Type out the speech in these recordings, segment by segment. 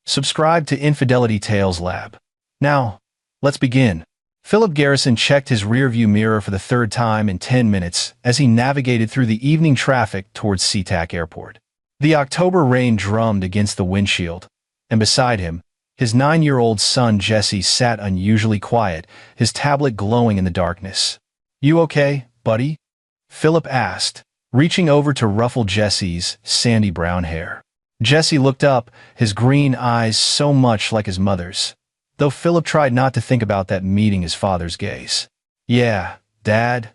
Subscribe to Infidelity Tales Lab. Now, let's begin. Philip Garrison checked his rearview mirror for the third time in 10 minutes as he navigated through the evening traffic towards SeaTac Airport. The October rain drummed against the windshield, and beside him, his 9-year-old son Jesse sat unusually quiet, his tablet glowing in the darkness. "You okay, buddy?" Philip asked, reaching over to ruffle Jesse's sandy brown hair. Jesse looked up, his green eyes so much like his mother's, though Philip tried not to think about that meeting his father's gaze. "Yeah, Dad.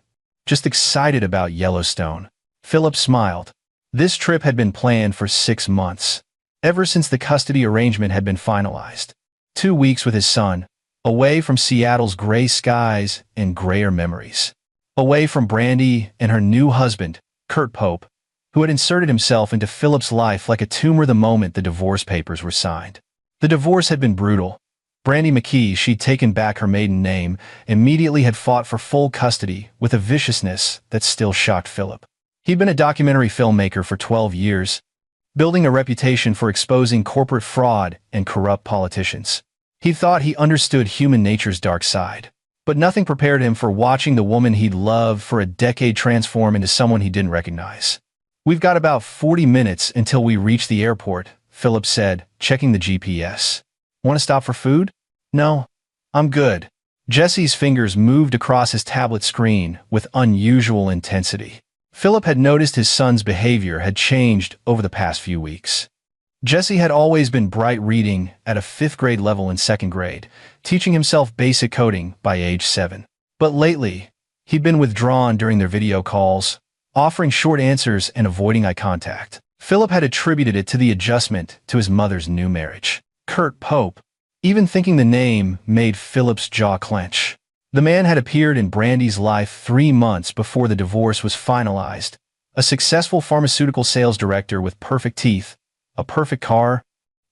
Just excited about Yellowstone." Philip smiled. This trip had been planned for 6 months, ever since the custody arrangement had been finalized. 2 weeks with his son, away from Seattle's gray skies and grayer memories. Away from Brandy and her new husband, Kurt Pope, who had inserted himself into Philip's life like a tumor the moment the divorce papers were signed. The divorce had been brutal. Brandy McKee, she'd taken back her maiden name, immediately had fought for full custody with a viciousness that still shocked Philip. He'd been a documentary filmmaker for 12 years, building a reputation for exposing corporate fraud and corrupt politicians. He thought he understood human nature's dark side, but nothing prepared him for watching the woman he'd loved for a decade transform into someone he didn't recognize. "We've got about 40 minutes until we reach the airport," Philip said, checking the GPS. "Want to stop for food?" "No, I'm good." Jesse's fingers moved across his tablet screen with unusual intensity. Philip had noticed his son's behavior had changed over the past few weeks. Jesse had always been bright reading at a 5th grade level in 2nd grade, teaching himself basic coding by age 7. But lately, he'd been withdrawn during their video calls, offering short answers and avoiding eye contact. Philip had attributed it to the adjustment to his mother's new marriage. Kurt Pope. Even thinking the name made Philip's jaw clench. The man had appeared in Brandy's life 3 months before the divorce was finalized, a successful pharmaceutical sales director with perfect teeth, a perfect car,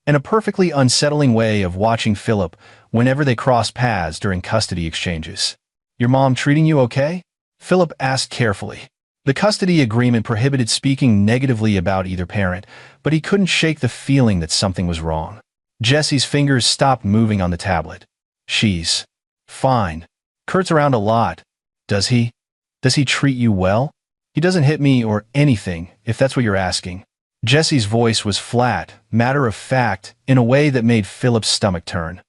and a perfectly unsettling way of watching Philip whenever they crossed paths during custody exchanges. "Your mom treating you okay?" Philip asked carefully. The custody agreement prohibited speaking negatively about either parent, but he couldn't shake the feeling that something was wrong. Jesse's fingers stopped moving on the tablet. "She's fine. Kurt's around a lot. Does he? Does he treat you well?" "He doesn't hit me or anything, if that's what you're asking." Jesse's voice was flat, matter-of-fact, in a way that made Philip's stomach turn.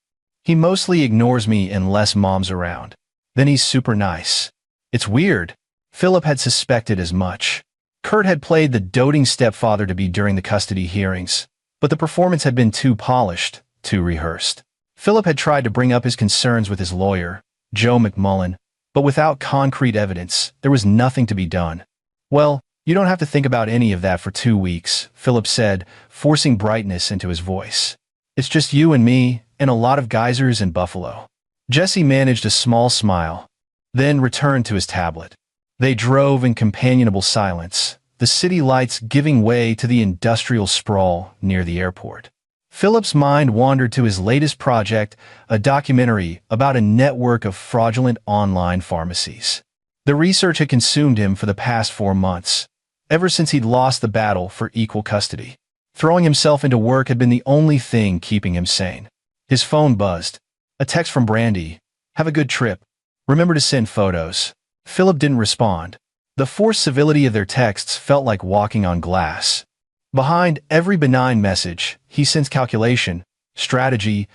"He mostly ignores me unless Mom's around. Then he's super nice." It's weird. Philip had suspected as much. Kurt had played the doting stepfather to be during the custody hearings, but the performance had been too polished, too rehearsed. Philip had tried to bring up his concerns with his lawyer, Joe McMullen, but without concrete evidence, there was nothing to be done. "Well, you don't have to think about any of that for 2 weeks, Philip said, forcing brightness into his voice. "It's just you and me, and a lot of geysers in Buffalo." Jesse managed a small smile, then returned to his tablet. They drove in companionable silence, the city lights giving way to the industrial sprawl near the airport. Philip's mind wandered to his latest project, a documentary about a network of fraudulent online pharmacies. The research had consumed him for the past 4 months, ever since he'd lost the battle for equal custody. Throwing himself into work had been the only thing keeping him sane. His phone buzzed. A text from Brandy. "Have a good trip. Remember to send photos." Philip didn't respond. The forced civility of their texts felt like walking on glass. Behind every benign message, he sensed calculation, strategy.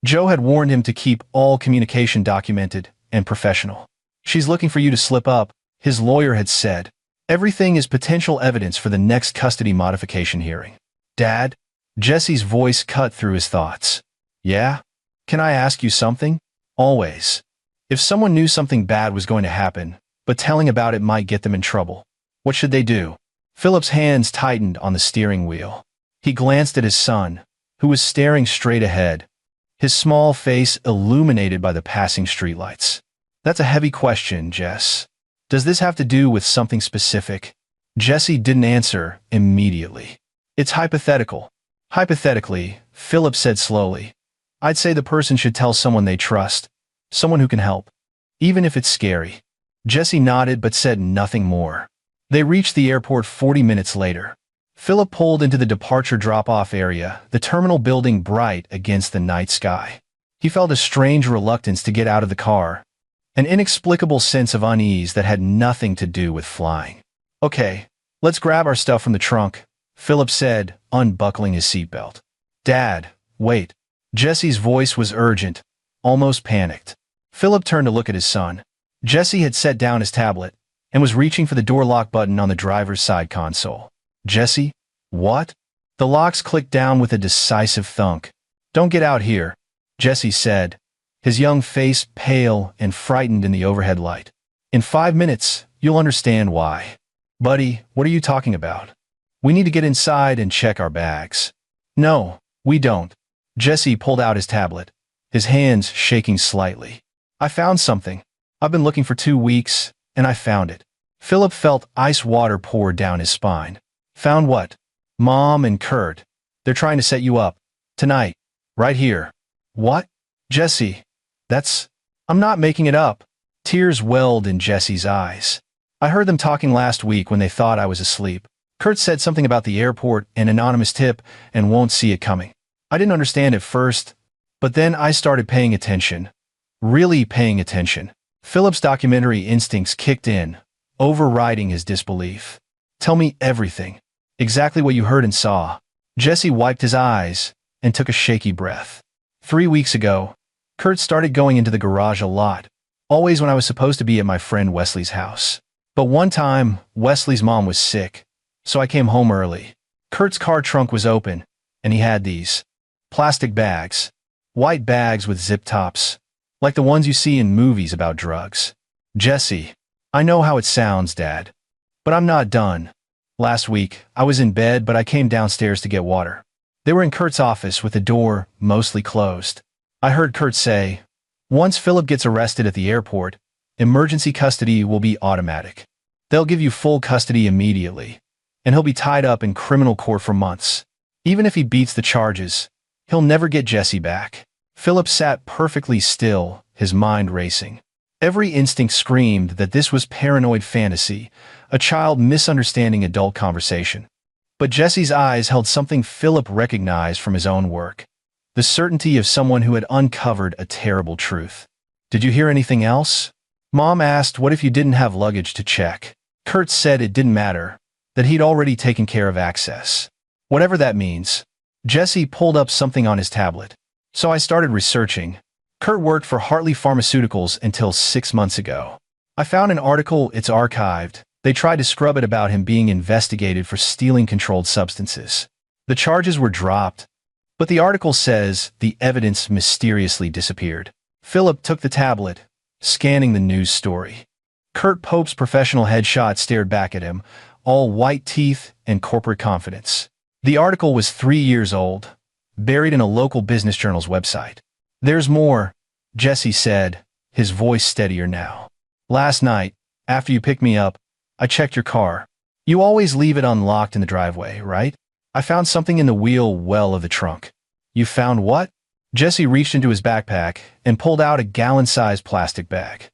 Joe had warned him to keep all communication documented and professional. "She's looking for you to slip up," his lawyer had said. "Everything is potential evidence for the next custody modification hearing." "Dad?" Jesse's voice cut through his thoughts. "Yeah? Can I ask you something?" "Always. If someone knew something bad was going to happen, but telling about it might get them in trouble, what should they do?" Philip's hands tightened on the steering wheel. He glanced at his son, who was staring straight ahead, his small face illuminated by the passing streetlights. "That's a heavy question, Jess. Does this have to do with something specific?" Jesse didn't answer immediately. "It's hypothetical." "Hypothetically," Philip said slowly, "I'd say the person should tell someone they trust, someone who can help, even if it's scary." Jesse nodded but said nothing more. They reached the airport 40 minutes later. Philip pulled into the departure drop-off area, the terminal building bright against the night sky. He felt a strange reluctance to get out of the car, an inexplicable sense of unease that had nothing to do with flying. "Okay, let's grab our stuff from the trunk," Philip said, unbuckling his seatbelt. "Dad, wait." Jesse's voice was urgent, almost panicked. Philip turned to look at his son. Jesse had set down his tablet and was reaching for the door lock button on the driver's side console. "Jesse? What?" The locks clicked down with a decisive thunk. "Don't get out here," Jesse said, his young face pale and frightened in the overhead light. "In 5 minutes, you'll understand why." "Buddy, what are you talking about? We need to get inside and check our bags." "No, we don't." Jesse pulled out his tablet, his hands shaking slightly. "I found something. I've been looking for 2 weeks, and I found it." Philip felt ice water pour down his spine. "Found what?" "Mom and Kurt. They're trying to set you up. Tonight. Right here." "What?" "Jesse. I'm not making it up." Tears welled in Jesse's eyes. "I heard them talking last week when they thought I was asleep. Kurt said something about the airport, an anonymous tip, and won't see it coming. I didn't understand at first, but then I started paying attention. Really paying attention." Philip's documentary instincts kicked in, overriding his disbelief. "Tell me everything. Exactly what you heard and saw." Jesse wiped his eyes and took a shaky breath. 3 weeks ago, Kurt started going into the garage a lot, always when I was supposed to be at my friend Wesley's house. But one time, Wesley's mom was sick, so I came home early. Kurt's car trunk was open, and he had these plastic bags, white bags with zip tops, like the ones you see in movies about drugs. "Jesse, I know how it sounds, Dad, but I'm not done. Last week, I was in bed, but I came downstairs to get water. They were in Kurt's office with the door mostly closed. I heard Kurt say, 'Once Philip gets arrested at the airport, emergency custody will be automatic. They'll give you full custody immediately, and he'll be tied up in criminal court for months. Even if he beats the charges, he'll never get Jesse back.'" Philip sat perfectly still, his mind racing. Every instinct screamed that this was paranoid fantasy, a child misunderstanding adult conversation. But Jesse's eyes held something Philip recognized from his own work, the certainty of someone who had uncovered a terrible truth. "Did you hear anything else?" Mom asked what if you didn't have luggage to check. Kurt said it didn't matter, that he'd already taken care of access. Whatever that means. Jesse pulled up something on his tablet. "So I started researching. Kurt worked for Hartley Pharmaceuticals until 6 months ago. I found an article, it's archived. They tried to scrub it about him being investigated for stealing controlled substances. The charges were dropped, but the article says the evidence mysteriously disappeared." Philip took the tablet, scanning the news story. Kurt Pope's professional headshot stared back at him, all white teeth and corporate confidence. The article was 3 years old, buried in a local business journal's website. "There's more," Jesse said, his voice steadier now. "Last night, after you picked me up, I checked your car. You always leave it unlocked in the driveway, right? I found something in the wheel well of the trunk." "You found what?" Jesse reached into his backpack and pulled out a gallon-sized plastic bag.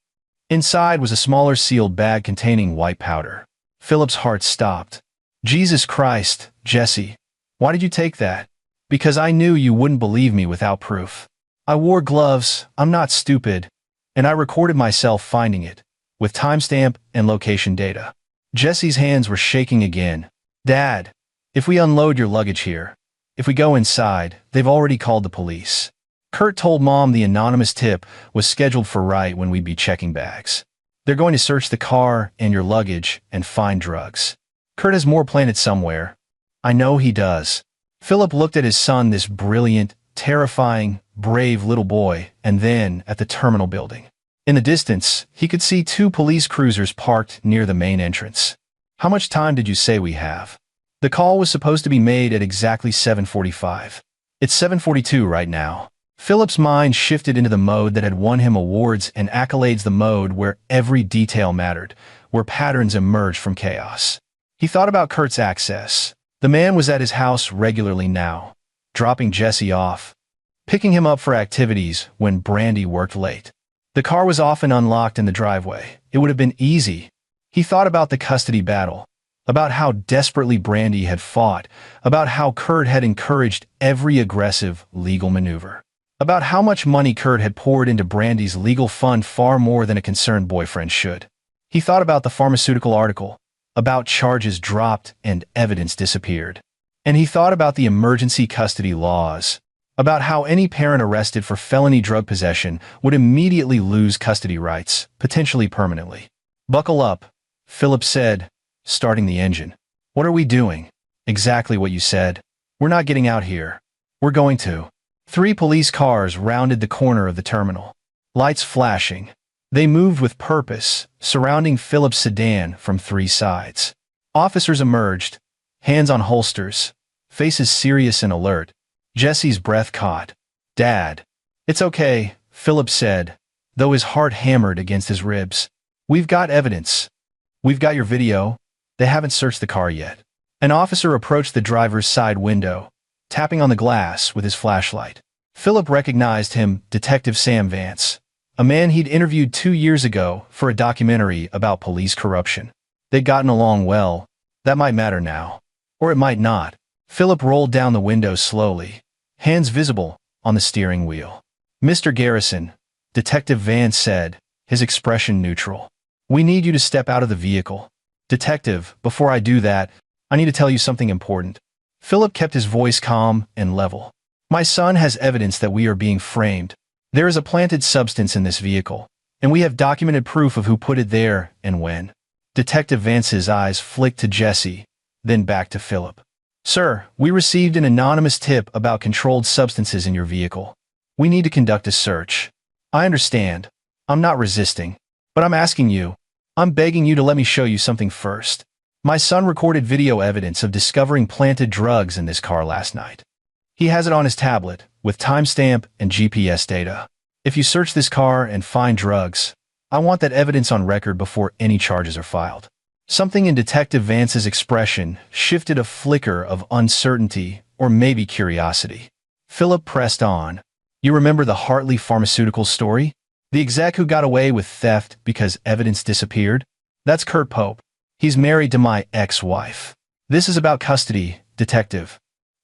Inside was a smaller sealed bag containing white powder. Philip's heart stopped. "Jesus Christ, Jesse, why did you take that?" "Because I knew you wouldn't believe me without proof. I wore gloves, I'm not stupid, and I recorded myself finding it, with timestamp and location data." Jesse's hands were shaking again. "Dad, if we unload your luggage here, if we go inside, they've already called the police. Kurt told Mom the anonymous tip was scheduled for right when we'd be checking bags. They're going to search the car and your luggage and find drugs. Kurt has more planted somewhere. I know he does." Philip looked at his son, this brilliant, terrifying, brave little boy, and then at the terminal building. In the distance, he could see 2 police cruisers parked near the main entrance. "How much time did you say we have?" The call was supposed to be made at exactly 7:45. "It's 7:42 right now." Philip's mind shifted into the mode that had won him awards and accolades, the mode where every detail mattered, where patterns emerged from chaos. He thought about Kurt's access. The man was at his house regularly now, dropping Jesse off, picking him up for activities when Brandy worked late. The car was often unlocked in the driveway. It would have been easy. He thought about the custody battle, about how desperately Brandy had fought, about how Kurt had encouraged every aggressive legal maneuver, about how much money Kurt had poured into Brandy's legal fund, far more than a concerned boyfriend should. He thought about the pharmaceutical article, about charges dropped and evidence disappeared. And he thought about the emergency custody laws, about how any parent arrested for felony drug possession would immediately lose custody rights, potentially permanently. "Buckle up," Philip said, starting the engine. "What are we doing?" "Exactly what you said. We're not getting out here. We're going to." 3 police cars rounded the corner of the terminal, lights flashing. They moved with purpose, surrounding Philip's sedan from 3 sides. Officers emerged, hands on holsters, faces serious and alert. Jesse's breath caught. "Dad." "It's okay," Philip said, though his heart hammered against his ribs. "We've got evidence. We've got your video. They haven't searched the car yet." An officer approached the driver's side window, tapping on the glass with his flashlight. Philip recognized him, Detective Sam Vance, a man he'd interviewed 2 years ago for a documentary about police corruption. They'd gotten along well. That might matter now. Or it might not. Philip rolled down the window slowly, hands visible on the steering wheel. "Mr. Garrison," Detective Vance said, his expression neutral. "We need you to step out of the vehicle." "Detective, before I do that, I need to tell you something important." Philip kept his voice calm and level. "My son has evidence that we are being framed. There is a planted substance in this vehicle, and we have documented proof of who put it there and when." Detective Vance's eyes flicked to Jesse, then back to Philip. "Sir, we received an anonymous tip about controlled substances in your vehicle. We need to conduct a search." "I understand. I'm not resisting. But I'm asking you. I'm begging you to let me show you something first. My son recorded video evidence of discovering planted drugs in this car last night. He has it on his tablet, with timestamp and GPS data. If you search this car and find drugs, I want that evidence on record before any charges are filed." Something in Detective Vance's expression shifted, a flicker of uncertainty or maybe curiosity. Philip pressed on. "You remember the Hartley Pharmaceuticals story? The exec who got away with theft because evidence disappeared? That's Kurt Pope. He's married to my ex-wife. This is about custody, Detective.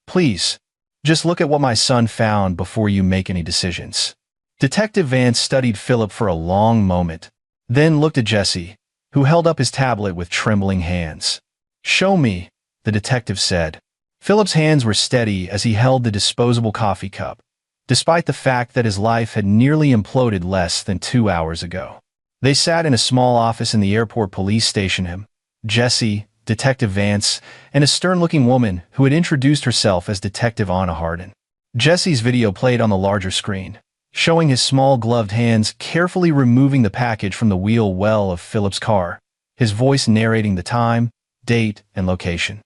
Please, just look at what my son found before you make any decisions." Detective Vance studied Philip for a long moment, then looked at Jesse, who held up his tablet with trembling hands. "Show me," the detective said. Philip's hands were steady as he held the disposable coffee cup, despite the fact that his life had nearly imploded less than 2 hours ago. They sat in a small office in the airport police station. Him, Jesse, Detective Vance, and a stern-looking woman who had introduced herself as Detective Anna Hardin. Jesse's video played on the larger screen, showing his small gloved hands carefully removing the package from the wheel well of Philip's car, his voice narrating the time, date, and location.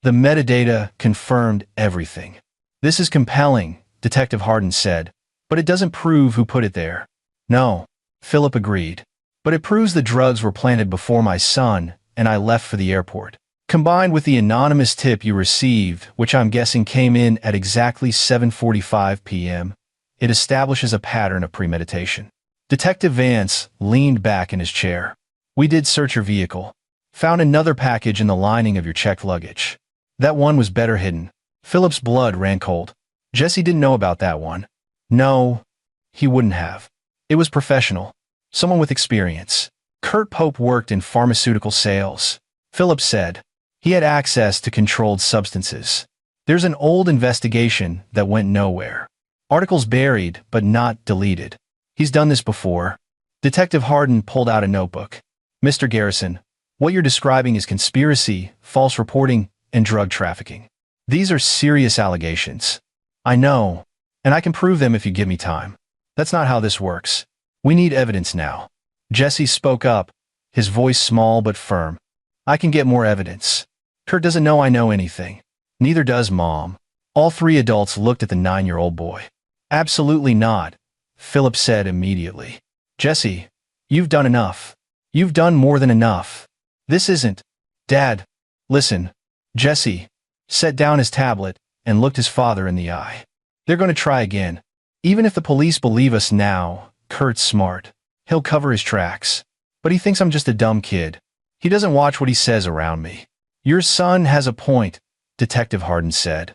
The metadata confirmed everything. "This is compelling," Detective Hardin said, "but it doesn't prove who put it there." "No," Philip agreed, "but it proves the drugs were planted before my son and I left for the airport. Combined with the anonymous tip you received, which I'm guessing came in at exactly 7:45 p.m., it establishes a pattern of premeditation." Detective Vance leaned back in his chair. "We did search your vehicle. Found another package in the lining of your checked luggage. That one was better hidden." Philip's blood ran cold. Jesse didn't know about that one. No, he wouldn't have. It was professional. Someone with experience. Kurt Pope worked in pharmaceutical sales, Philip said. He had access to controlled substances. There's an old investigation that went nowhere. Articles buried, but not deleted. He's done this before. Detective Hardin pulled out a notebook. "Mr. Garrison, what you're describing is conspiracy, false reporting, and drug trafficking. These are serious allegations. I know, and I can prove them if you give me time. That's not how this works. We need evidence now." Jesse spoke up, his voice small but firm. "I can get more evidence. Kurt doesn't know I know anything. Neither does Mom." All 3 adults looked at the 9-year-old boy. "Absolutely not," Philip said immediately. "Jesse, you've done enough. You've done more than enough. This isn't—" "Dad, listen." Jesse set down his tablet and looked his father in the eye. "They're going to try again. Even if the police believe us now, Kurt's smart. He'll cover his tracks. But he thinks I'm just a dumb kid. He doesn't watch what he says around me. Your son has a point, Detective Hardin said.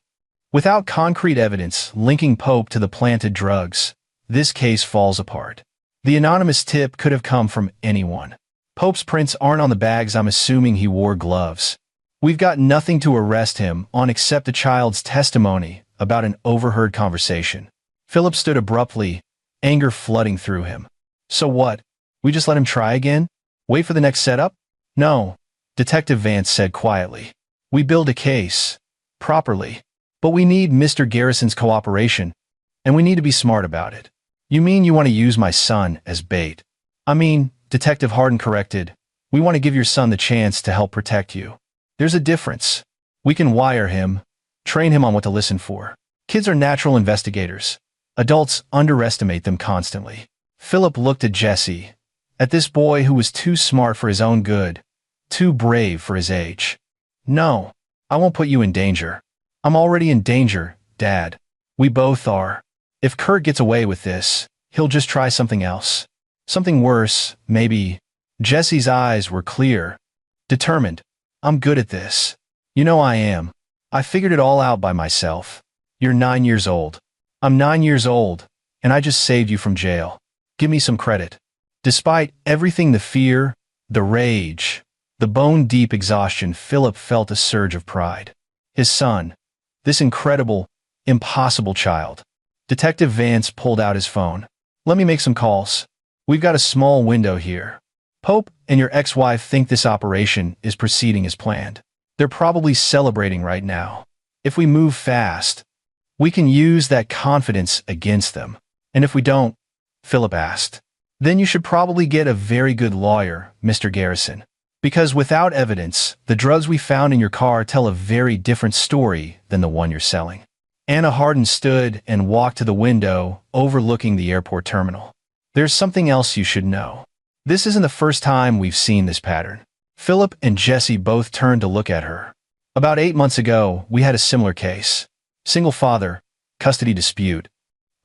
Without concrete evidence linking Pope to the planted drugs, this case falls apart. The anonymous tip could have come from anyone. Pope's prints aren't on the bags. I'm assuming he wore gloves. We've got nothing to arrest him on except a child's testimony about an overheard conversation. Philip stood abruptly, anger flooding through him. So what? We just let him try again? Wait for the next setup? No, Detective Vance said quietly. We build a case. Properly. But we need Mr. Garrison's cooperation, and we need to be smart about it. You mean you want to use my son as bait? I mean, Detective Hardin corrected, we want to give your son the chance to help protect you. There's a difference. We can wire him, train him on what to listen for. Kids are natural investigators. Adults underestimate them constantly. Philip looked at Jesse, at this boy who was too smart for his own good, too brave for his age. No, I won't put you in danger. I'm already in danger, Dad. We both are. If Kurt gets away with this, he'll just try something else. Something worse, maybe. Jesse's eyes were clear, determined. I'm good at this. You know I am. I figured it all out by myself. You're 9 years old. I'm 9 years old, and I just saved you from jail. Give me some credit. Despite everything, the fear, the rage, the bone-deep exhaustion, Philip felt a surge of pride. His son. This incredible, impossible child. Detective Vance pulled out his phone. Let me make some calls. We've got a small window here. Pope and your ex-wife think this operation is proceeding as planned. They're probably celebrating right now. If we move fast, we can use that confidence against them. And if we don't, Philip asked, then you should probably get a very good lawyer, Mr. Garrison. Because without evidence, the drugs we found in your car tell a very different story than the one you're selling. Anna Hardin stood and walked to the window overlooking the airport terminal. There's something else you should know. This isn't the first time we've seen this pattern. Philip and Jesse both turned to look at her. About 8 months ago, we had a similar case. Single father, custody dispute.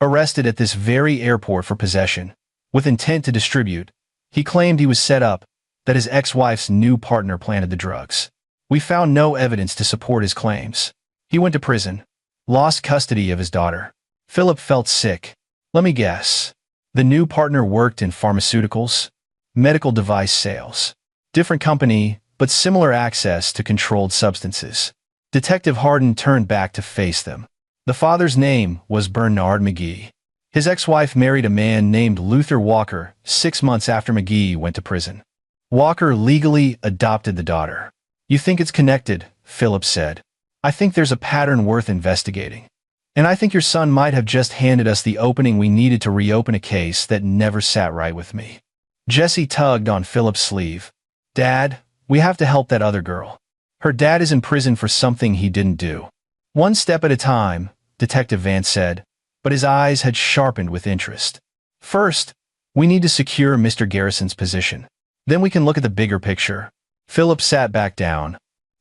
Arrested at this very airport for possession, with intent to distribute. He claimed he was set up, that his ex-wife's new partner planted the drugs. We found no evidence to support his claims. He went to prison, lost custody of his daughter. Philip felt sick. Let me guess. The new partner worked in pharmaceuticals, medical device sales. Different company, but similar access to controlled substances. Detective Hardin turned back to face them. The father's name was Bernard McGee. His ex-wife married a man named Luther Walker 6 months after McGee went to prison. Walker legally adopted the daughter. You think it's connected, Philip said. I think there's a pattern worth investigating. And I think your son might have just handed us the opening we needed to reopen a case that never sat right with me. Jesse tugged on Philip's sleeve. Dad, we have to help that other girl. Her dad is in prison for something he didn't do. One step at a time, Detective Vance said, but his eyes had sharpened with interest. First, we need to secure Mr. Garrison's position. Then we can look at the bigger picture. Philip sat back down,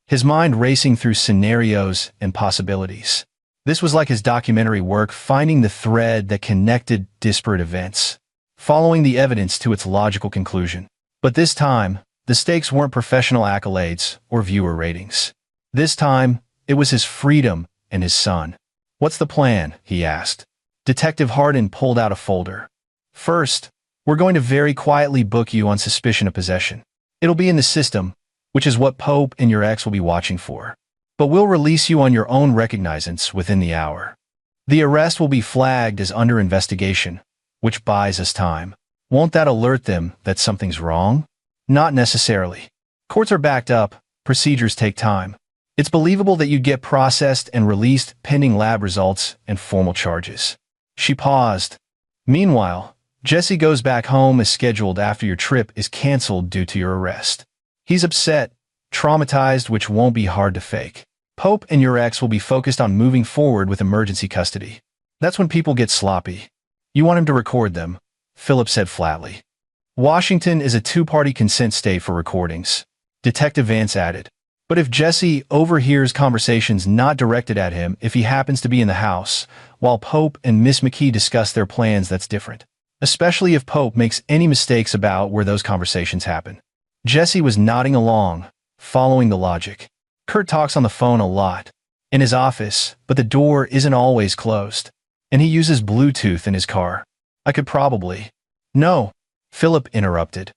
his mind racing through scenarios and possibilities. This was like his documentary work, finding the thread that connected disparate events, following the evidence to its logical conclusion. But this time, the stakes weren't professional accolades or viewer ratings. This time, it was his freedom and his son. What's the plan? He asked. Detective Hardin pulled out a folder. First, we're going to very quietly book you on suspicion of possession. It'll be in the system, which is what Pope and your ex will be watching for. But we'll release you on your own recognizance within the hour. The arrest will be flagged as under investigation, which buys us time. Won't that alert them that something's wrong? Not necessarily. Courts are backed up, procedures take time. It's believable that you get processed and released pending lab results and formal charges. She paused. Meanwhile, Jesse goes back home as scheduled after your trip is canceled due to your arrest. He's upset, traumatized, which won't be hard to fake. Pope and your ex will be focused on moving forward with emergency custody. That's when people get sloppy. You want him to record them, Philip said flatly. Washington is a two-party consent state for recordings, Detective Vance added. But if Jesse overhears conversations not directed at him if he happens to be in the house, while Pope and Miss McKee discuss their plans, that's different. Especially if Pope makes any mistakes about where those conversations happen. Jesse was nodding along, following the logic. Kurt talks on the phone a lot. In his office, but the door isn't always closed. And he uses Bluetooth in his car. I could probably... No, Philip interrupted.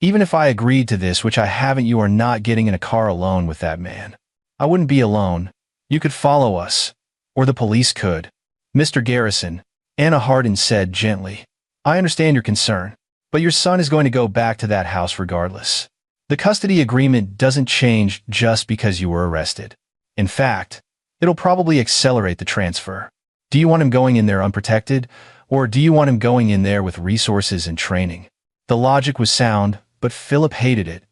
Even if I agreed to this, which I haven't, you are not getting in a car alone with that man. I wouldn't be alone. You could follow us. Or the police could. Mr. Garrison, Anna Hardin said gently. I understand your concern, but your son is going to go back to that house regardless. The custody agreement doesn't change just because you were arrested. In fact, it'll probably accelerate the transfer. Do you want him going in there unprotected, or do you want him going in there with resources and training? The logic was sound, but Philip hated it.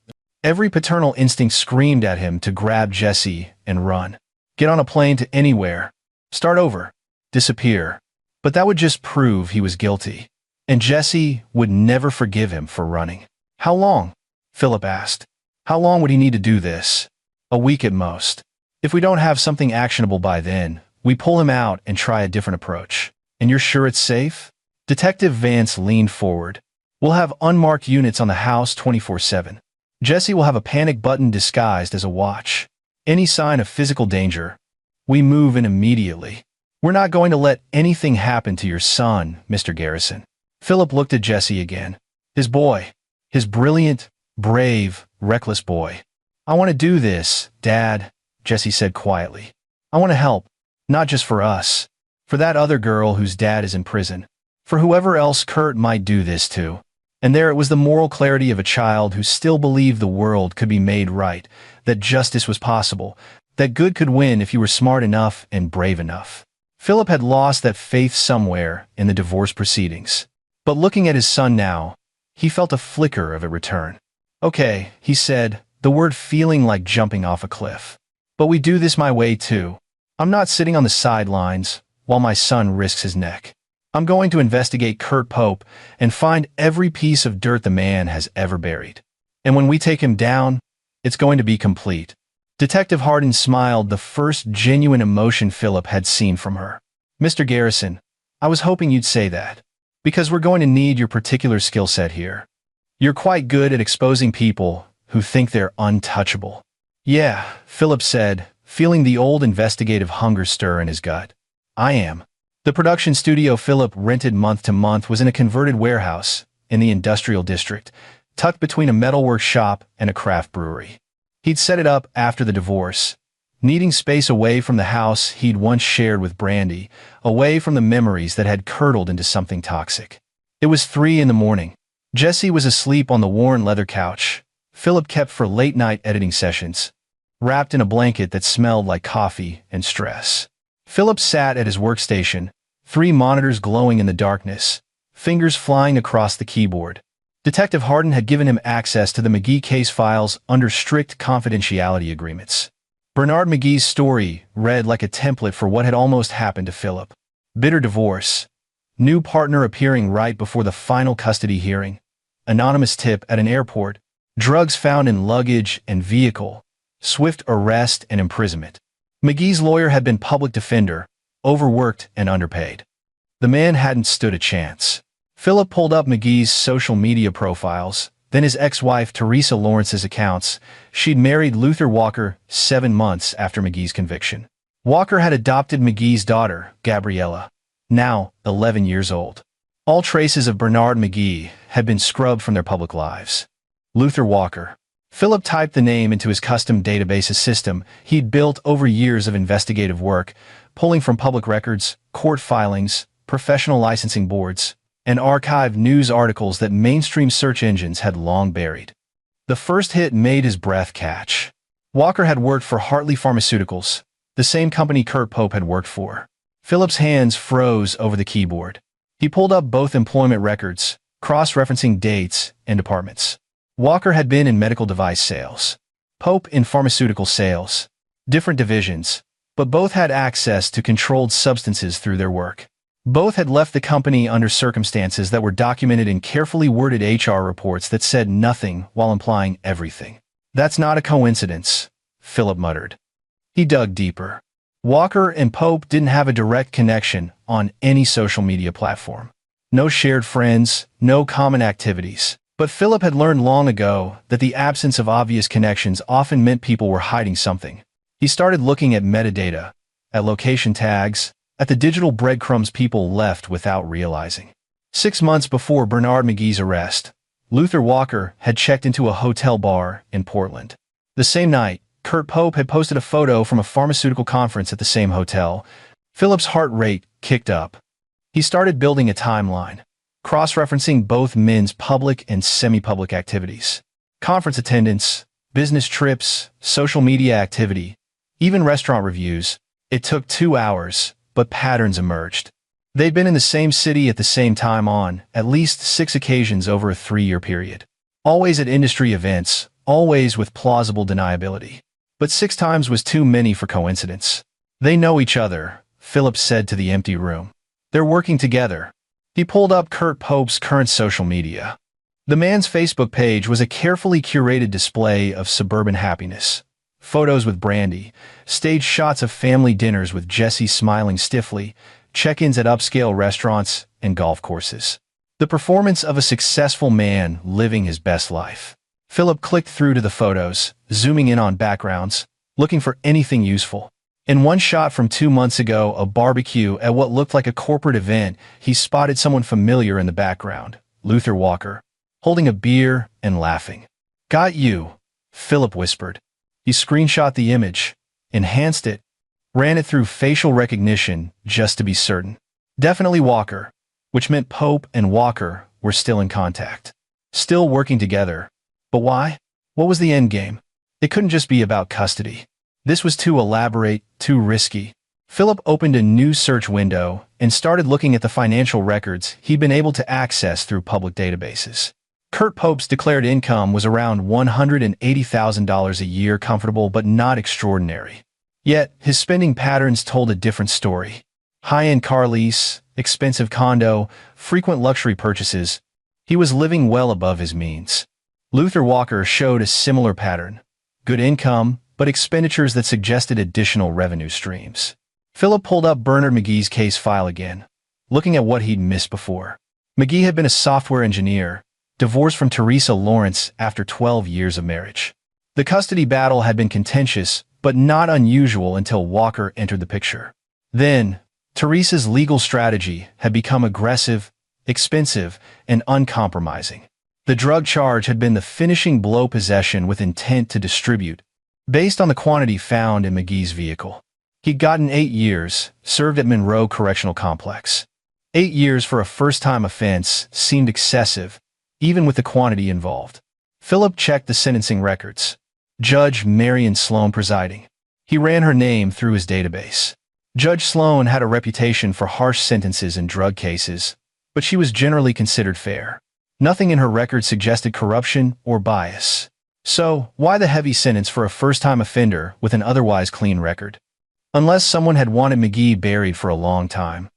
Every paternal instinct screamed at him to grab Jesse and run. Get on a plane to anywhere. Start over. Disappear. But that would just prove he was guilty. And Jesse would never forgive him for running. How long? Philip asked. How long would he need to do this? A week at most. If we don't have something actionable by then, we pull him out and try a different approach. And you're sure it's safe? Detective Vance leaned forward. We'll have unmarked units on the house 24/7. Jesse will have a panic button disguised as a watch. Any sign of physical danger, we move in immediately. We're not going to let anything happen to your son, Mr. Garrison. Philip looked at Jesse again. His boy. His brilliant, brave, reckless boy. I want to do this, Dad, Jesse said quietly. I want to help. Not just for us. For that other girl whose dad is in prison. For whoever else Kurt might do this to. And there it was, the moral clarity of a child who still believed the world could be made right, that justice was possible, that good could win if you were smart enough and brave enough. Philip had lost that faith somewhere in the divorce proceedings. But looking at his son now, he felt a flicker of it return. Okay, he said, the word feeling like jumping off a cliff. But we do this my way too. I'm not sitting on the sidelines while my son risks his neck. I'm going to investigate Kurt Pope and find every piece of dirt the man has ever buried. And when we take him down, it's going to be complete. Detective Hardin smiled, the first genuine emotion Philip had seen from her. Mr. Garrison, I was hoping you'd say that. Because we're going to need your particular skill set here. You're quite good at exposing people who think they're untouchable. Yeah, Philip said, feeling the old investigative hunger stir in his gut. I am. The production studio Philip rented month to month was in a converted warehouse in the industrial district, tucked between a metalwork shop and a craft brewery. He'd set it up after the divorce, needing space away from the house he'd once shared with Brandy, away from the memories that had curdled into something toxic. It was 3 a.m. Jesse was asleep on the worn leather couch Philip kept for late-night editing sessions, wrapped in a blanket that smelled like coffee and stress. Philip sat at his workstation, 3 monitors glowing in the darkness, fingers flying across the keyboard. Detective Hardin had given him access to the McGee case files under strict confidentiality agreements. Bernard McGee's story read like a template for what had almost happened to Philip. Bitter divorce. New partner appearing right before the final custody hearing. Anonymous tip at an airport. Drugs found in luggage and vehicle. Swift arrest and imprisonment. McGee's lawyer had been public defender, overworked and underpaid. The man hadn't stood a chance. Philip pulled up McGee's social media profiles, then his ex-wife Teresa Lawrence's accounts. She'd married Luther Walker 7 months after McGee's conviction. Walker had adopted McGee's daughter, Gabriella, now 11 years old. All traces of Bernard McGee had been scrubbed from their public lives. Luther Walker. Philip typed the name into his custom database system he'd built over years of investigative work, pulling from public records, court filings, professional licensing boards, and archived news articles that mainstream search engines had long buried. The first hit made his breath catch. Walker had worked for Hartley Pharmaceuticals, the same company Kurt Pope had worked for. Philip's hands froze over the keyboard. He pulled up both employment records, cross-referencing dates and departments. Walker had been in medical device sales. Pope in pharmaceutical sales. Different divisions, but both had access to controlled substances through their work. Both had left the company under circumstances that were documented in carefully worded HR reports that said nothing while implying everything. That's not a coincidence, Philip muttered. He dug deeper. Walker and Pope didn't have a direct connection on any social media platform. No shared friends, no common activities. But Philip had learned long ago that the absence of obvious connections often meant people were hiding something, He started looking at metadata, at location tags, at the digital breadcrumbs people left without realizing. 6 months before Bernard McGee's arrest, Luther Walker had checked into a hotel bar in Portland. The same night, Kurt Pope had posted a photo from a pharmaceutical conference at the same hotel. Philip's heart rate kicked up. He started building a timeline, cross-referencing both men's public and semi-public activities. Conference attendance, business trips, social media activity, even restaurant reviews. It took 2 hours, but patterns emerged. They'd been in the same city at the same time on at least 6 occasions over a 3-year period. Always at industry events, always with plausible deniability. But 6 times was too many for coincidence. They know each other, Philip said to the empty room. They're working together. He pulled up Kurt Pope's current social media. The man's Facebook page was a carefully curated display of suburban happiness. Photos with Brandy, staged shots of family dinners with Jesse smiling stiffly, check-ins at upscale restaurants and golf courses. The performance of a successful man living his best life. Philip clicked through to the photos, zooming in on backgrounds, looking for anything useful. In one shot from 2 months ago, a barbecue at what looked like a corporate event, he spotted someone familiar in the background, Luther Walker, holding a beer and laughing. "Got you," Philip whispered. He screenshot the image, enhanced it, ran it through facial recognition just to be certain. Definitely Walker, which meant Pope and Walker were still in contact. Still working together. But why? What was the end game? It couldn't just be about custody. This was too elaborate, too risky. Philip opened a new search window and started looking at the financial records he'd been able to access through public databases. Kurt Pope's declared income was around $180,000 a year, comfortable but not extraordinary. Yet, his spending patterns told a different story. High-end car lease, expensive condo, frequent luxury purchases. He was living well above his means. Luther Walker showed a similar pattern. Good income, but expenditures that suggested additional revenue streams. Philip pulled up Bernard McGee's case file again, looking at what he'd missed before. McGee had been a software engineer, divorced from Teresa Lawrence after 12 years of marriage. The custody battle had been contentious, but not unusual until Walker entered the picture. Then, Teresa's legal strategy had become aggressive, expensive, and uncompromising. The drug charge had been the finishing blow: possession with intent to distribute, based on the quantity found in McGee's vehicle. He'd gotten 8 years, served at Monroe Correctional Complex. 8 years for a first-time offense seemed excessive, even with the quantity involved. Philip checked the sentencing records. Judge Marion Sloan presiding. He ran her name through his database. Judge Sloan had a reputation for harsh sentences in drug cases, but she was generally considered fair. Nothing in her record suggested corruption or bias. So, why the heavy sentence for a first-time offender with an otherwise clean record? Unless someone had wanted McGee buried for a long time.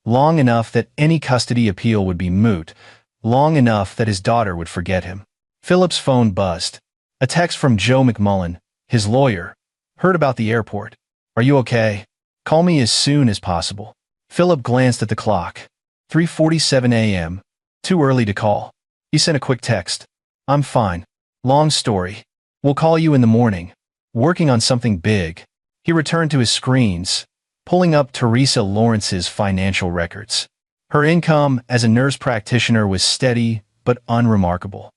Long enough that any custody appeal would be moot. Long enough that his daughter would forget him. Philip's phone buzzed. A text from Joe McMullen, his lawyer. "Heard about the airport. Are you okay? Call me as soon as possible." Philip glanced at the clock. 3:47 a.m. Too early to call. He sent a quick text. "I'm fine. Long story. We'll call you in the morning. Working on something big." He returned to his screens, pulling up Teresa Lawrence's financial records. Her income as a nurse practitioner was steady but unremarkable.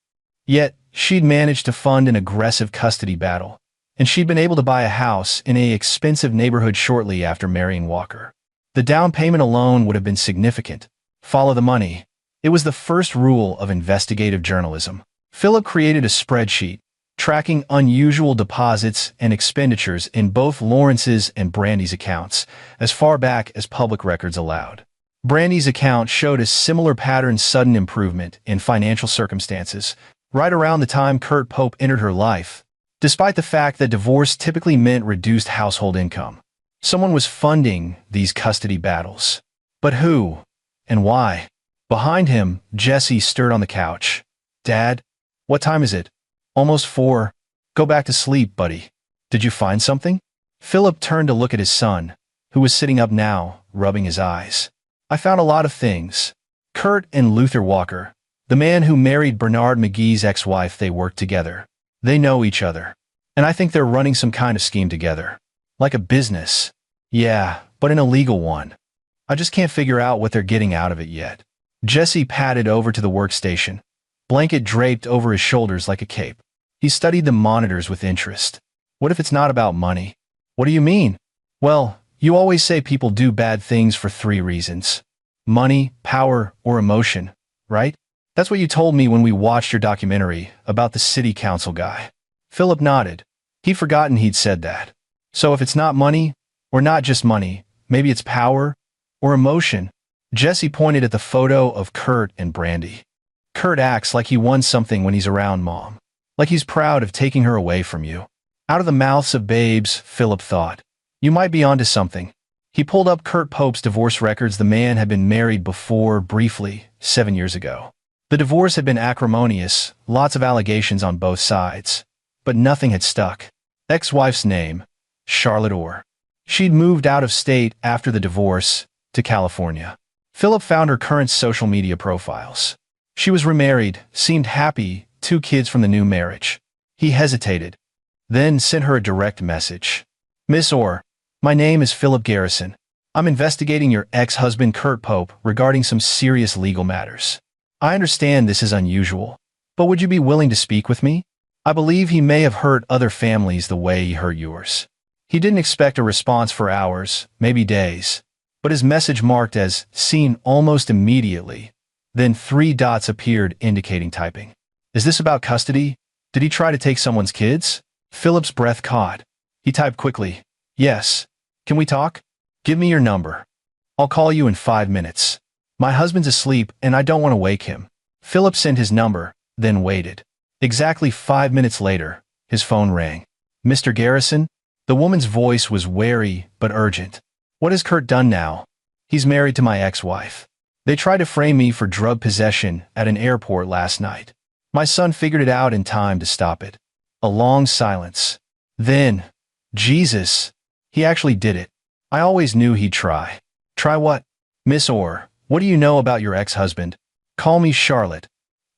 Yet, she'd managed to fund an aggressive custody battle, and she'd been able to buy a house in an expensive neighborhood shortly after marrying Walker. The down payment alone would have been significant. Follow the money. It was the first rule of investigative journalism. Philip created a spreadsheet, tracking unusual deposits and expenditures in both Lawrence's and Brandy's accounts, as far back as public records allowed. Brandy's account showed a similar pattern: sudden improvement in financial circumstances, right around the time Kurt Pope entered her life. Despite the fact that divorce typically meant reduced household income, someone was funding these custody battles. But who? And why? Behind him, Jesse stirred on the couch. "Dad? What time is it?" "Almost 4. Go back to sleep, buddy. Did you find something?" Philip turned to look at his son, who was sitting up now, rubbing his eyes. "I found a lot of things. Kurt and Luther Walker, the man who married Bernard McGee's ex-wife, they worked together. They know each other. And I think they're running some kind of scheme together. Like a business. Yeah, but an illegal one. I just can't figure out what they're getting out of it yet. Jesse padded over to the workstation, blanket draped over his shoulders like a cape. He studied the monitors with interest. What if it's not about money? What do you mean? Well, you always say people do bad things for 3 reasons. Money, power, or emotion, right? That's what you told me when we watched your documentary about the city council guy. Philip nodded. He'd forgotten he'd said that. So if it's not money, or not just money, maybe it's power, or emotion. Jesse pointed at the photo of Kurt and Brandy. Kurt acts like he won something when he's around Mom. Like he's proud of taking her away from you. Out of the mouths of babes, Philip thought. You might be onto something. He pulled up Kurt Pope's divorce records. The man had been married before, briefly, 7 years ago. The divorce had been acrimonious, lots of allegations on both sides. But nothing had stuck. Ex-wife's name, Charlotte Orr. She'd moved out of state after the divorce, to California. Philip found her current social media profiles. She was remarried, seemed happy, 2 kids from the new marriage. He hesitated, then sent her a direct message. Miss Orr, my name is Philip Garrison. I'm investigating your ex-husband Kurt Pope regarding some serious legal matters. I understand this is unusual, but would you be willing to speak with me? I believe he may have hurt other families the way he hurt yours. He didn't expect a response for hours, maybe days, but his message marked as seen almost immediately. Then 3 dots appeared indicating typing. Is this about custody? Did he try to take someone's kids? Philip's breath caught. He typed quickly. Yes. Can we talk? Give me your number. I'll call you in 5 minutes. My husband's asleep and I don't want to wake him. Philip sent his number, then waited. Exactly 5 minutes later, his phone rang. Mr. Garrison? The woman's voice was wary but urgent. What has Kurt done now? He's married to my ex-wife. They tried to frame me for drug possession at an airport last night. My son figured it out in time to stop it. A long silence. Then, Jesus, he actually did it. I always knew he'd try. Try what? Miss Orr, what do you know about your ex-husband? Call me Charlotte.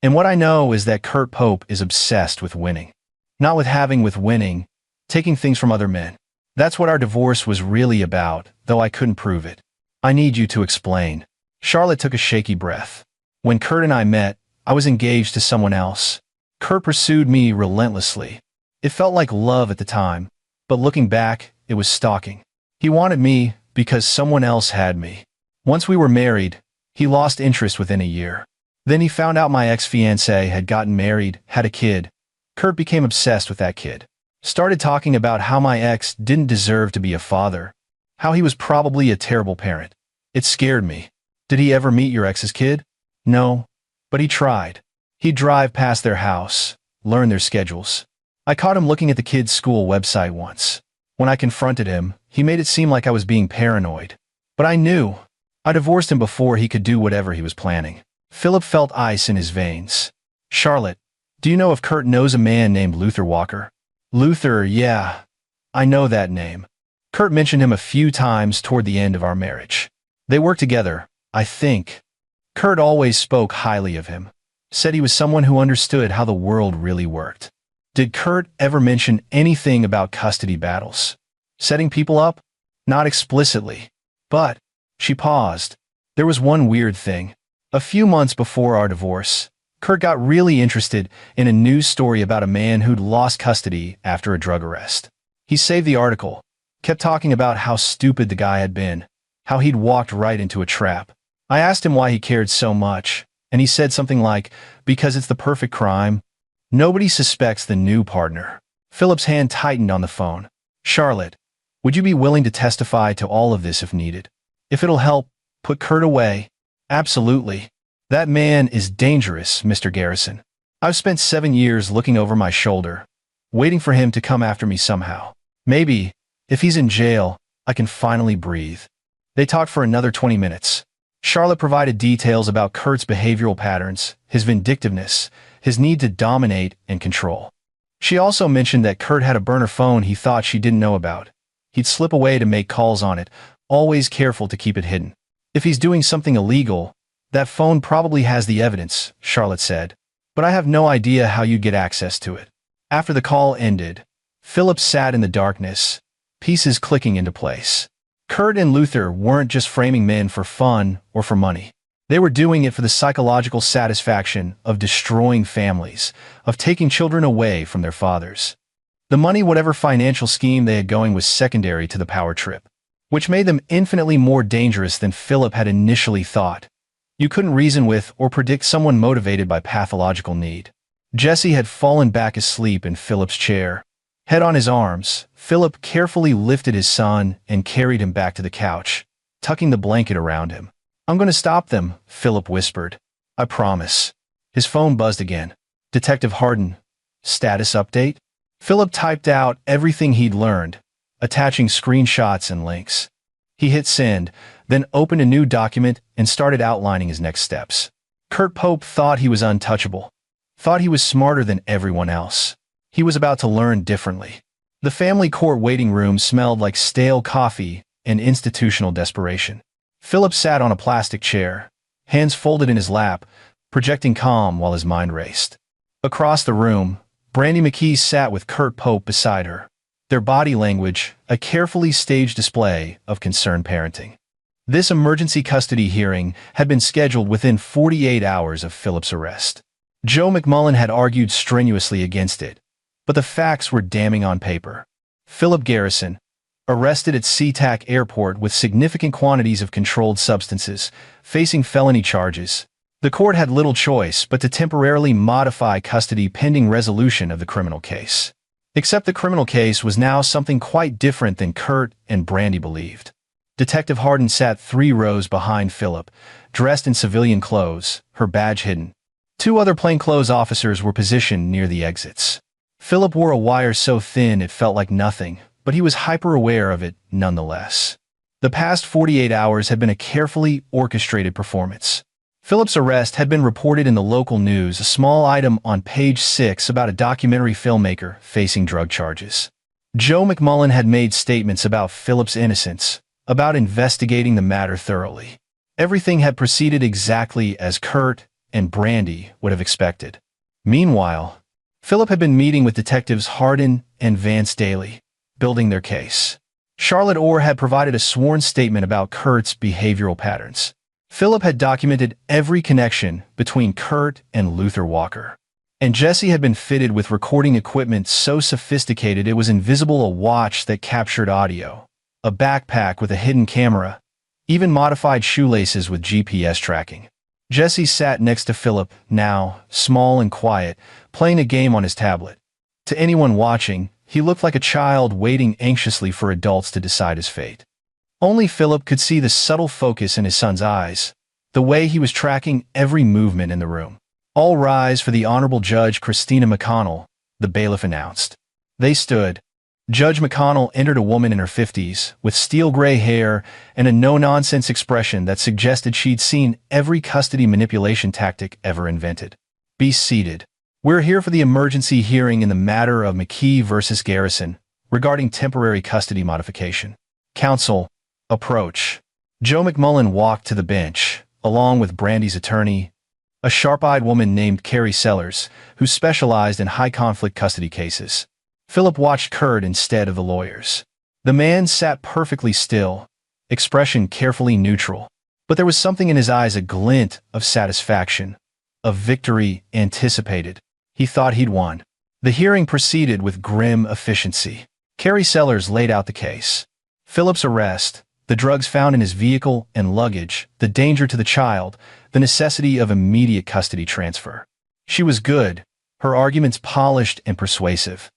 And what I know is that Kurt Pope is obsessed with winning. Not with winning, taking things from other men. That's what our divorce was really about, though I couldn't prove it. I need you to explain. Charlotte took a shaky breath. When Kurt and I met, I was engaged to someone else. Kurt pursued me relentlessly. It felt like love at the time, but looking back, it was stalking. He wanted me because someone else had me. Once we were married, he lost interest within a year. Then he found out my ex-fiancée had gotten married, had a kid. Kurt became obsessed with that kid. Started talking about how my ex didn't deserve to be a father. How he was probably a terrible parent. It scared me. Did he ever meet your ex's kid? No. But he tried. He'd drive past their house, learn their schedules. I caught him looking at the kid's school website once. When I confronted him, he made it seem like I was being paranoid. But I knew. I divorced him before he could do whatever he was planning. Philip felt ice in his veins. Charlotte, do you know if Kurt knows a man named Luther Walker? Luther, yeah. I know that name. Kurt mentioned him a few times toward the end of our marriage. They worked together, I think. Kurt always spoke highly of him. Said he was someone who understood how the world really worked. Did Kurt ever mention anything about custody battles? Setting people up? Not explicitly. But, she paused. There was one weird thing. A few months before our divorce, Kurt got really interested in a news story about a man who'd lost custody after a drug arrest. He saved the article, kept talking about how stupid the guy had been, how he'd walked right into a trap. I asked him why he cared so much, and he said something like, because it's the perfect crime. Nobody suspects the new partner. Philip's hand tightened on the phone. Charlotte, would you be willing to testify to all of this if needed? If it'll help, put Kurt away. Absolutely. That man is dangerous, Mr. Garrison. I've spent 7 years looking over my shoulder, waiting for him to come after me somehow. Maybe, if he's in jail, I can finally breathe. They talked for another 20 minutes. Charlotte provided details about Kurt's behavioral patterns, his vindictiveness, his need to dominate and control. She also mentioned that Kurt had a burner phone he thought she didn't know about. He'd slip away to make calls on it, always careful to keep it hidden. If he's doing something illegal, that phone probably has the evidence, Charlotte said. But I have no idea how you'd get access to it. After the call ended, Philip sat in the darkness, pieces clicking into place. Kurt and Luther weren't just framing men for fun or for money. They were doing it for the psychological satisfaction of destroying families, of taking children away from their fathers. The money, whatever financial scheme they had going, was secondary to the power trip, which made them infinitely more dangerous than Philip had initially thought. You couldn't reason with or predict someone motivated by pathological need. Jesse had fallen back asleep in Philip's chair. Head on his arms, Philip carefully lifted his son and carried him back to the couch, tucking the blanket around him. "I'm going to stop them," Philip whispered. "I promise." His phone buzzed again. Detective Hardin. Status update? Philip typed out everything he'd learned, attaching screenshots and links. He hit send, then opened a new document and started outlining his next steps. Kurt Pope thought he was untouchable, thought he was smarter than everyone else. He was about to learn differently. The family court waiting room smelled like stale coffee and institutional desperation. Philip sat on a plastic chair, hands folded in his lap, projecting calm while his mind raced. Across the room, Brandy McKee sat with Kurt Pope beside her, their body language a carefully staged display of concerned parenting. This emergency custody hearing had been scheduled within 48 hours of Philip's arrest. Joe McMullen had argued strenuously against it, but the facts were damning on paper. Philip Garrison, arrested at SeaTac Airport with significant quantities of controlled substances, facing felony charges. The court had little choice but to temporarily modify custody pending resolution of the criminal case. Except the criminal case was now something quite different than Kurt and Brandy believed. Detective Hardin sat 3 rows behind Philip, dressed in civilian clothes, her badge hidden. 2 other plainclothes officers were positioned near the exits. Philip wore a wire so thin it felt like nothing, but he was hyper-aware of it nonetheless. The past 48 hours had been a carefully orchestrated performance. Philip's arrest had been reported in the local news, a small item on page 6 about a documentary filmmaker facing drug charges. Joe McMullen had made statements about Philip's innocence, about investigating the matter thoroughly. Everything had proceeded exactly as Kurt and Brandy would have expected. Meanwhile, Philip had been meeting with detectives Hardin and Vance Daly, building their case. Charlotte Orr had provided a sworn statement about Kurt's behavioral patterns. Philip had documented every connection between Kurt and Luther Walker. And Jesse had been fitted with recording equipment so sophisticated it was invisible, a watch that captured audio, a backpack with a hidden camera, even modified shoelaces with GPS tracking. Jesse sat next to Philip, now small and quiet, playing a game on his tablet. To anyone watching, he looked like a child waiting anxiously for adults to decide his fate. Only Philip could see the subtle focus in his son's eyes, the way he was tracking every movement in the room. "All rise for the Honorable Judge Christina McConnell," the bailiff announced. They stood. Judge McConnell entered, a woman in her 50s, with steel-gray hair and a no-nonsense expression that suggested she'd seen every custody manipulation tactic ever invented. "Be seated. We're here for the emergency hearing in the matter of McKee versus Garrison, regarding temporary custody modification. Counsel, approach." Joe McMullen walked to the bench, along with Brandy's attorney, a sharp-eyed woman named Carrie Sellers, who specialized in high-conflict custody cases. Philip watched Kurt instead of the lawyers. The man sat perfectly still, expression carefully neutral, but there was something in his eyes, a glint of satisfaction, of victory anticipated. He thought he'd won. The hearing proceeded with grim efficiency. Carrie Sellers laid out the case. Philip's arrest, the drugs found in his vehicle and luggage, the danger to the child, the necessity of immediate custody transfer. She was good, her arguments polished and persuasive.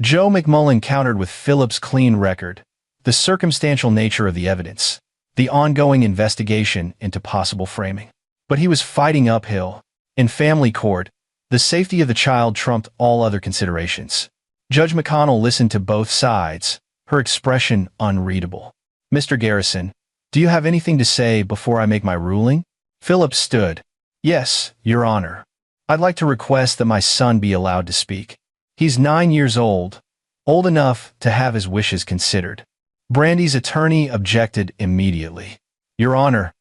Joe McMullen countered with Philip's clean record, the circumstantial nature of the evidence, the ongoing investigation into possible framing. But he was fighting uphill. In family court, the safety of the child trumped all other considerations. Judge McConnell listened to both sides, her expression unreadable. "Mr. Garrison, do you have anything to say before I make my ruling?" Philip stood. "Yes, Your Honor. I'd like to request that my son be allowed to speak. He's 9 years old enough to have his wishes considered." Brandy's attorney objected immediately. "Your Honor,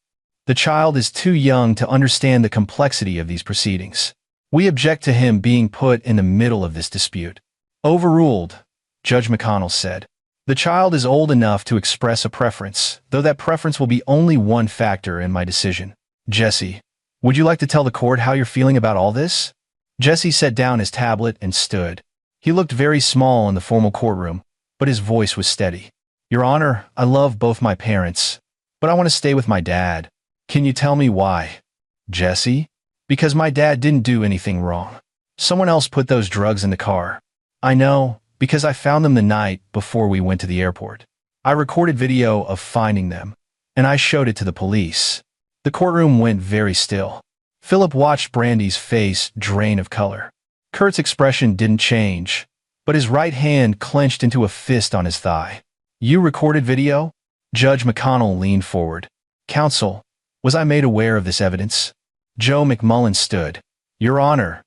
the child is too young to understand the complexity of these proceedings. We object to him being put in the middle of this dispute." "Overruled," Judge McConnell said. The child is old enough to express a preference, though that preference will be only one factor in my decision. Jesse, would you like to tell the court how you're feeling about all this? Jesse set down his tablet and stood. He looked very small in the formal courtroom, but his voice was steady. Your Honor, I love both my parents, but I want to stay with my dad. Can you tell me why? Jesse? Because my dad didn't do anything wrong. Someone else put those drugs in the car. I know, because I found them the night before we went to the airport. I recorded video of finding them, and I showed it to the police. The courtroom went very still. Philip watched Brandy's face drain of color. Kurt's expression didn't change, but his right hand clenched into a fist on his thigh. You recorded video? Judge McConnell leaned forward. Counsel, was I made aware of this evidence? Joe McMullen stood. Your Honor,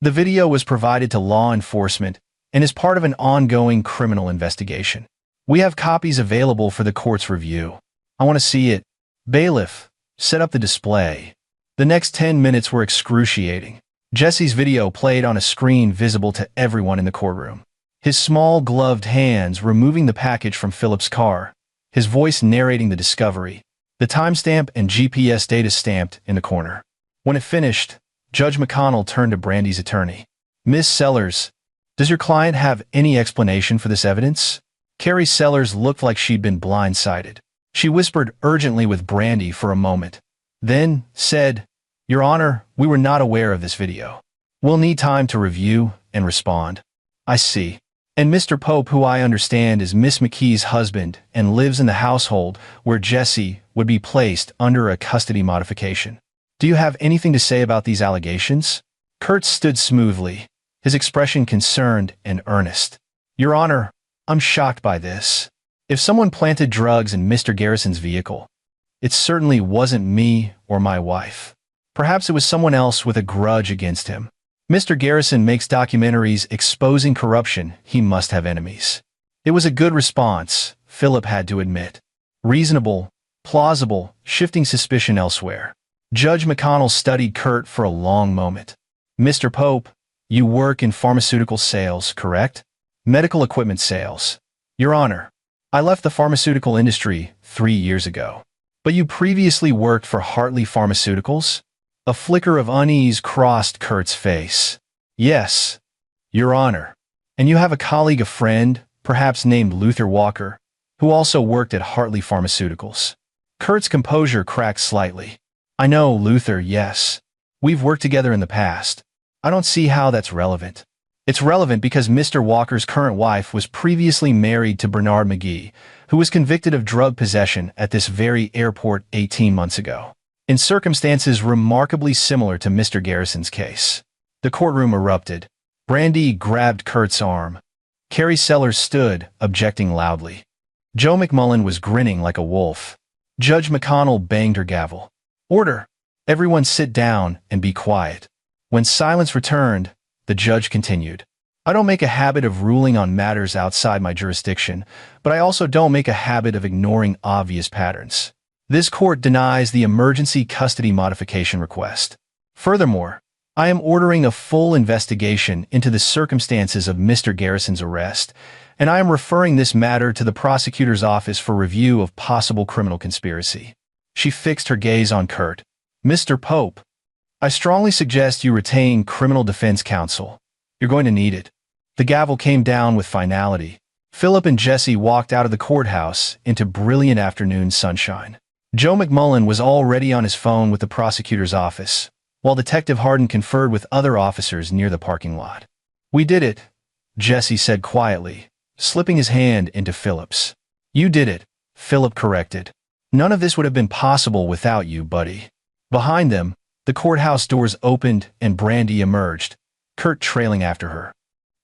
the video was provided to law enforcement and is part of an ongoing criminal investigation. We have copies available for the court's review. I want to see it. Bailiff, set up the display. The next 10 minutes were excruciating. Jesse's video played on a screen visible to everyone in the courtroom. His small gloved hands removing the package from Philip's car, his voice narrating the discovery, the timestamp and GPS data stamped in the corner. When it finished, Judge McConnell turned to Brandy's attorney. Miss Sellers, does your client have any explanation for this evidence? Carrie Sellers looked like she'd been blindsided. She whispered urgently with Brandy for a moment, then said, Your Honor, we were not aware of this video. We'll need time to review and respond. I see. And Mr. Pope, who I understand is Miss McKee's husband and lives in the household where Jesse would be placed under a custody modification. Do you have anything to say about these allegations? Kurt stood smoothly, his expression concerned and earnest. Your Honor, I'm shocked by this. If someone planted drugs in Mr. Garrison's vehicle, it certainly wasn't me or my wife. Perhaps it was someone else with a grudge against him. Mr. Garrison makes documentaries exposing corruption. He must have enemies. It was a good response, Philip had to admit. Reasonable, plausible, shifting suspicion elsewhere. Judge McConnell studied Kurt for a long moment. Mr. Pope, you work in pharmaceutical sales, correct? Medical equipment sales. Your Honor, I left the pharmaceutical industry 3 years ago. But you previously worked for Hartley Pharmaceuticals? A flicker of unease crossed Kurt's face. Yes, Your Honor. And you have a colleague, a friend, perhaps named Luther Walker, who also worked at Hartley Pharmaceuticals. Kurt's composure cracked slightly. I know Luther, yes. We've worked together in the past. I don't see how that's relevant. It's relevant because Mr. Walker's current wife was previously married to Bernard McGee, who was convicted of drug possession at this very airport 18 months ago, in circumstances remarkably similar to Mr. Garrison's case. The courtroom erupted. Brandy grabbed Kurt's arm. Carrie Sellers stood, objecting loudly. Joe McMullen was grinning like a wolf. Judge McConnell banged her gavel. Order! Everyone sit down and be quiet. When silence returned, the judge continued. I don't make a habit of ruling on matters outside my jurisdiction, but I also don't make a habit of ignoring obvious patterns. This court denies the emergency custody modification request. Furthermore, I am ordering a full investigation into the circumstances of Mr. Garrison's arrest, and I am referring this matter to the prosecutor's office for review of possible criminal conspiracy. She fixed her gaze on Kurt. Mr. Pope, I strongly suggest you retain criminal defense counsel. You're going to need it. The gavel came down with finality. Philip and Jesse walked out of the courthouse into brilliant afternoon sunshine. Joe McMullen was already on his phone with the prosecutor's office, while Detective Harden conferred with other officers near the parking lot. We did it, Jesse said quietly, slipping his hand into Philip's. You did it, Philip corrected. None of this would have been possible without you, buddy. Behind them, the courthouse doors opened and Brandy emerged, Kurt trailing after her.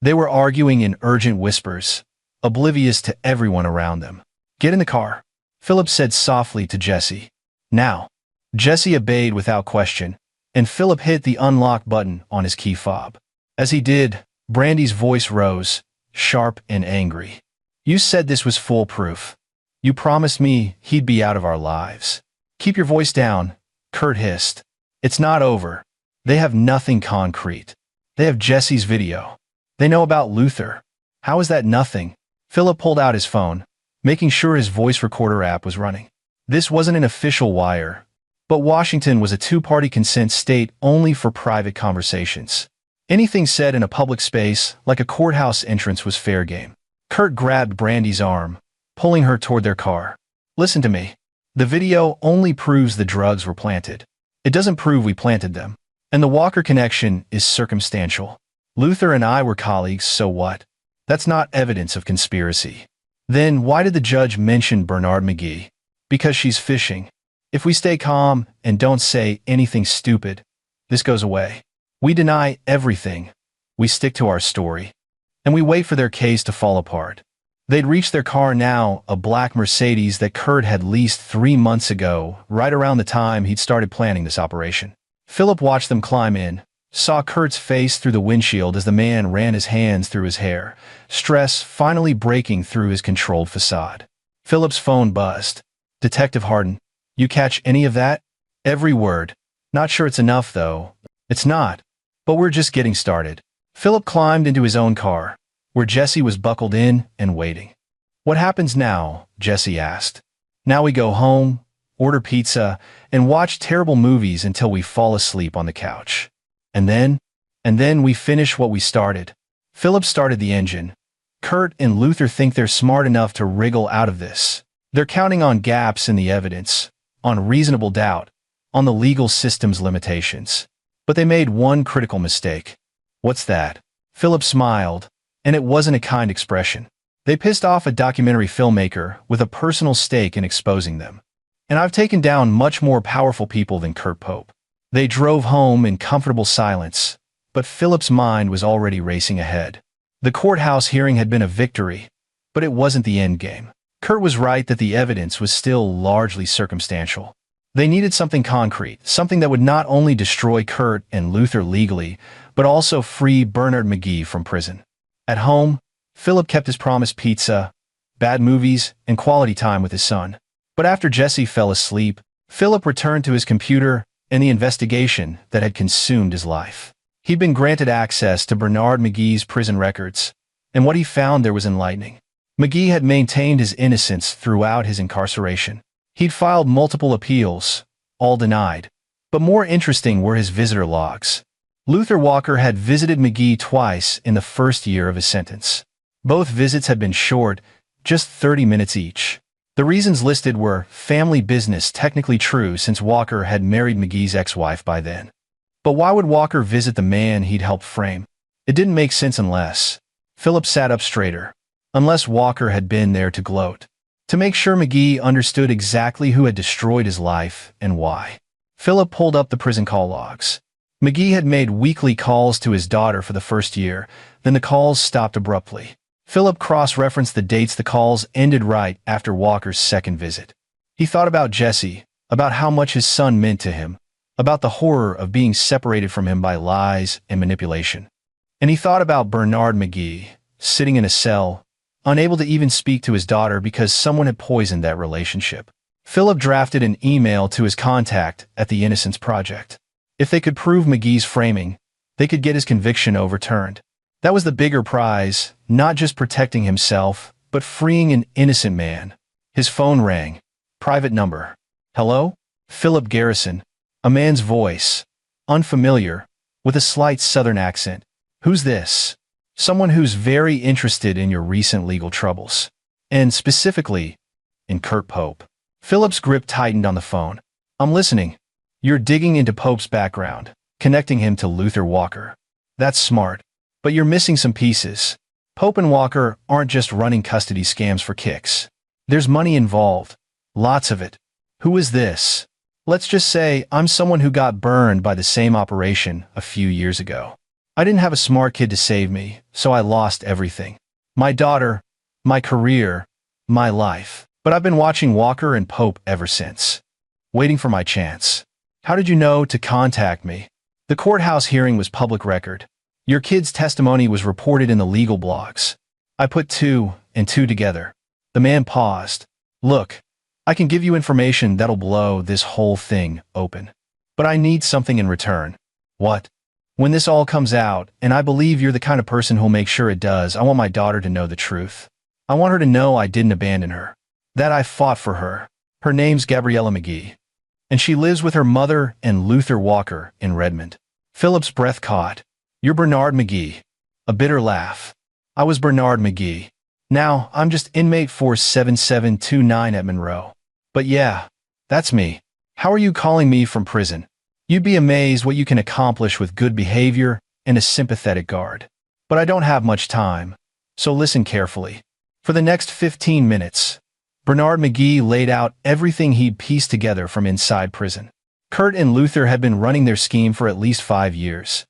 They were arguing in urgent whispers, oblivious to everyone around them. Get in the car, Philip said softly to Jesse. Now. Jesse obeyed without question, and Philip hit the unlock button on his key fob. As he did, Brandy's voice rose, sharp and angry. You said this was foolproof. You promised me he'd be out of our lives. Keep your voice down, Kurt hissed. It's not over. They have nothing concrete. They have Jesse's video. They know about Luther. How is that nothing? Philip pulled out his phone, making sure his voice recorder app was running. This wasn't an official wire, but Washington was a two-party consent state only for private conversations. Anything said in a public space, like a courthouse entrance, was fair game. Kurt grabbed Brandy's arm, pulling her toward their car. Listen to me. The video only proves the drugs were planted. It doesn't prove we planted them. And the Walker connection is circumstantial. Luther and I were colleagues, so what? That's not evidence of conspiracy. Then why did the judge mention Bernard McGee? Because she's fishing. If we stay calm and don't say anything stupid, this goes away. We deny everything. We stick to our story. And we wait for their case to fall apart. They'd reached their car now, a black Mercedes that Kurt had leased 3 months ago, right around the time he'd started planning this operation. Philip watched them climb in, saw Kurt's face through the windshield as the man ran his hands through his hair, stress finally breaking through his controlled facade. Philip's phone buzzed. Detective Harden, you catch any of that? Every word. Not sure it's enough, though. It's not. But we're just getting started. Philip climbed into his own car, where Jesse was buckled in and waiting. What happens now? Jesse asked. Now we go home, order pizza, and watch terrible movies until we fall asleep on the couch. And then we finish what we started. Philip started the engine. Kurt and Luther think they're smart enough to wriggle out of this. They're counting on gaps in the evidence, on reasonable doubt, on the legal system's limitations. But they made one critical mistake. What's that? Philip smiled, and it wasn't a kind expression. They pissed off a documentary filmmaker with a personal stake in exposing them. And I've taken down much more powerful people than Kurt Pope. They drove home in comfortable silence, but Philip's mind was already racing ahead. The courthouse hearing had been a victory, but it wasn't the end game. Kurt was right that the evidence was still largely circumstantial. They needed something concrete, something that would not only destroy Kurt and Luther legally, but also free Bernard McGee from prison. At home, Philip kept his promised pizza, bad movies, and quality time with his son. But after Jesse fell asleep, Philip returned to his computer and the investigation that had consumed his life. He'd been granted access to Bernard McGee's prison records, and what he found there was enlightening. McGee had maintained his innocence throughout his incarceration. He'd filed multiple appeals, all denied. But more interesting were his visitor logs. Luther Walker had visited McGee twice in the first year of his sentence. Both visits had been short, just 30 minutes each. The reasons listed were family business, technically true since Walker had married McGee's ex-wife by then. But why would Walker visit the man he'd helped frame? It didn't make sense unless... Philip sat up straighter. Unless Walker had been there to gloat. To make sure McGee understood exactly who had destroyed his life and why. Philip pulled up the prison call logs. McGee had made weekly calls to his daughter for the first year, then the calls stopped abruptly. Philip cross-referenced the dates the calls ended right after Walker's second visit. He thought about Jesse, about how much his son meant to him, about the horror of being separated from him by lies and manipulation. And he thought about Bernard McGee, sitting in a cell, unable to even speak to his daughter because someone had poisoned that relationship. Philip drafted an email to his contact at the Innocence Project. If they could prove McGee's framing, they could get his conviction overturned. That was the bigger prize, not just protecting himself, but freeing an innocent man. His phone rang. Private number. Hello? Philip Garrison. A man's voice. Unfamiliar, with a slight southern accent. Who's this? Someone who's very interested in your recent legal troubles. And specifically, in Kurt Pope. Philip's grip tightened on the phone. I'm listening. You're digging into Pope's background, connecting him to Luther Walker. That's smart. But you're missing some pieces. Pope and Walker aren't just running custody scams for kicks. There's money involved. Lots of it. Who is this? Let's just say I'm someone who got burned by the same operation a few years ago. I didn't have a smart kid to save me, so I lost everything. My daughter, my career, my life. But I've been watching Walker and Pope ever since. Waiting for my chance. How did you know to contact me? The courthouse hearing was public record. Your kid's testimony was reported in the legal blogs. I put 2 and 2 together. The man paused. Look, I can give you information that'll blow this whole thing open. But I need something in return. What? When this all comes out, and I believe you're the kind of person who'll make sure it does, I want my daughter to know the truth. I want her to know I didn't abandon her, that I fought for her. Her name's Gabriella McGee, and she lives with her mother and Luther Walker in Redmond. Philip's breath caught. You're Bernard McGee. A bitter laugh. I was Bernard McGee. Now, I'm just inmate 47729 at Monroe. But yeah, that's me. How are you calling me from prison? You'd be amazed what you can accomplish with good behavior and a sympathetic guard. But I don't have much time, so listen carefully. For the next 15 minutes, Bernard McGee laid out everything he'd pieced together from inside prison. Kurt and Luther had been running their scheme for at least 5 years.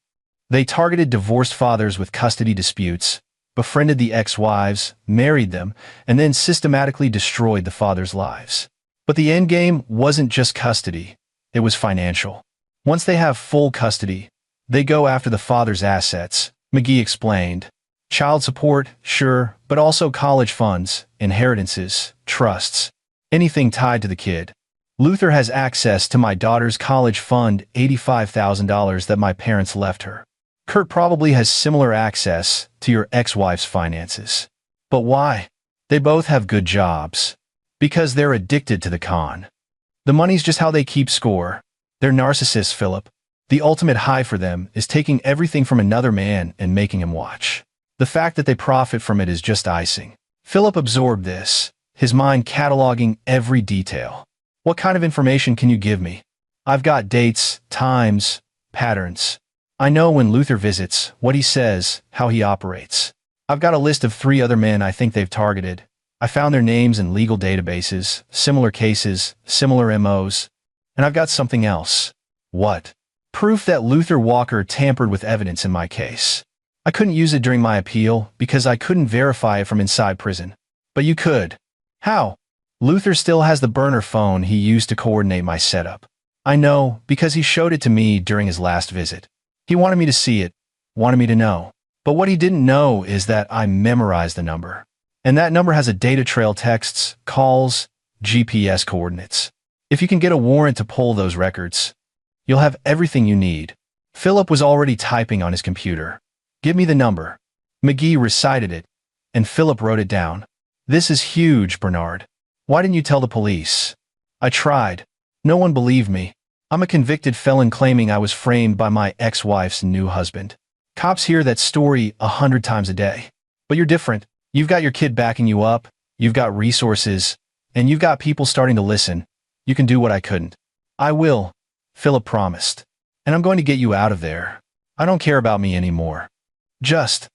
They targeted divorced fathers with custody disputes, befriended the ex-wives, married them, and then systematically destroyed the fathers' lives. But the endgame wasn't just custody, it was financial. Once they have full custody, they go after the father's assets, McGee explained. Child support, sure, but also college funds, inheritances, trusts, anything tied to the kid. Luther has access to my daughter's college fund, $85,000 that my parents left her. Kurt probably has similar access to your ex-wife's finances. But why? They both have good jobs. Because they're addicted to the con. The money's just how they keep score. They're narcissists, Philip. The ultimate high for them is taking everything from another man and making him watch. The fact that they profit from it is just icing. Philip absorbed this, his mind cataloging every detail. What kind of information can you give me? I've got dates, times, patterns. I know when Luther visits, what he says, how he operates. I've got a list of 3 other men I think they've targeted. I found their names in legal databases, similar cases, similar MOs. And I've got something else. What? Proof that Luther Walker tampered with evidence in my case. I couldn't use it during my appeal because I couldn't verify it from inside prison. But you could. How? Luther still has the burner phone he used to coordinate my setup. I know because he showed it to me during his last visit. He wanted me to see it, wanted me to know. But what he didn't know is that I memorized the number. And that number has a data trail, texts, calls, GPS coordinates. If you can get a warrant to pull those records, you'll have everything you need. Philip was already typing on his computer. Give me the number. McGee recited it, and Philip wrote it down. This is huge, Bernard. Why didn't you tell the police? I tried. No one believed me. I'm a convicted felon claiming I was framed by my ex-wife's new husband. Cops hear that story 100 times a day. But you're different. You've got your kid backing you up, you've got resources, and you've got people starting to listen. You can do what I couldn't. I will, Philip promised. And I'm going to get you out of there. I don't care about me anymore. Just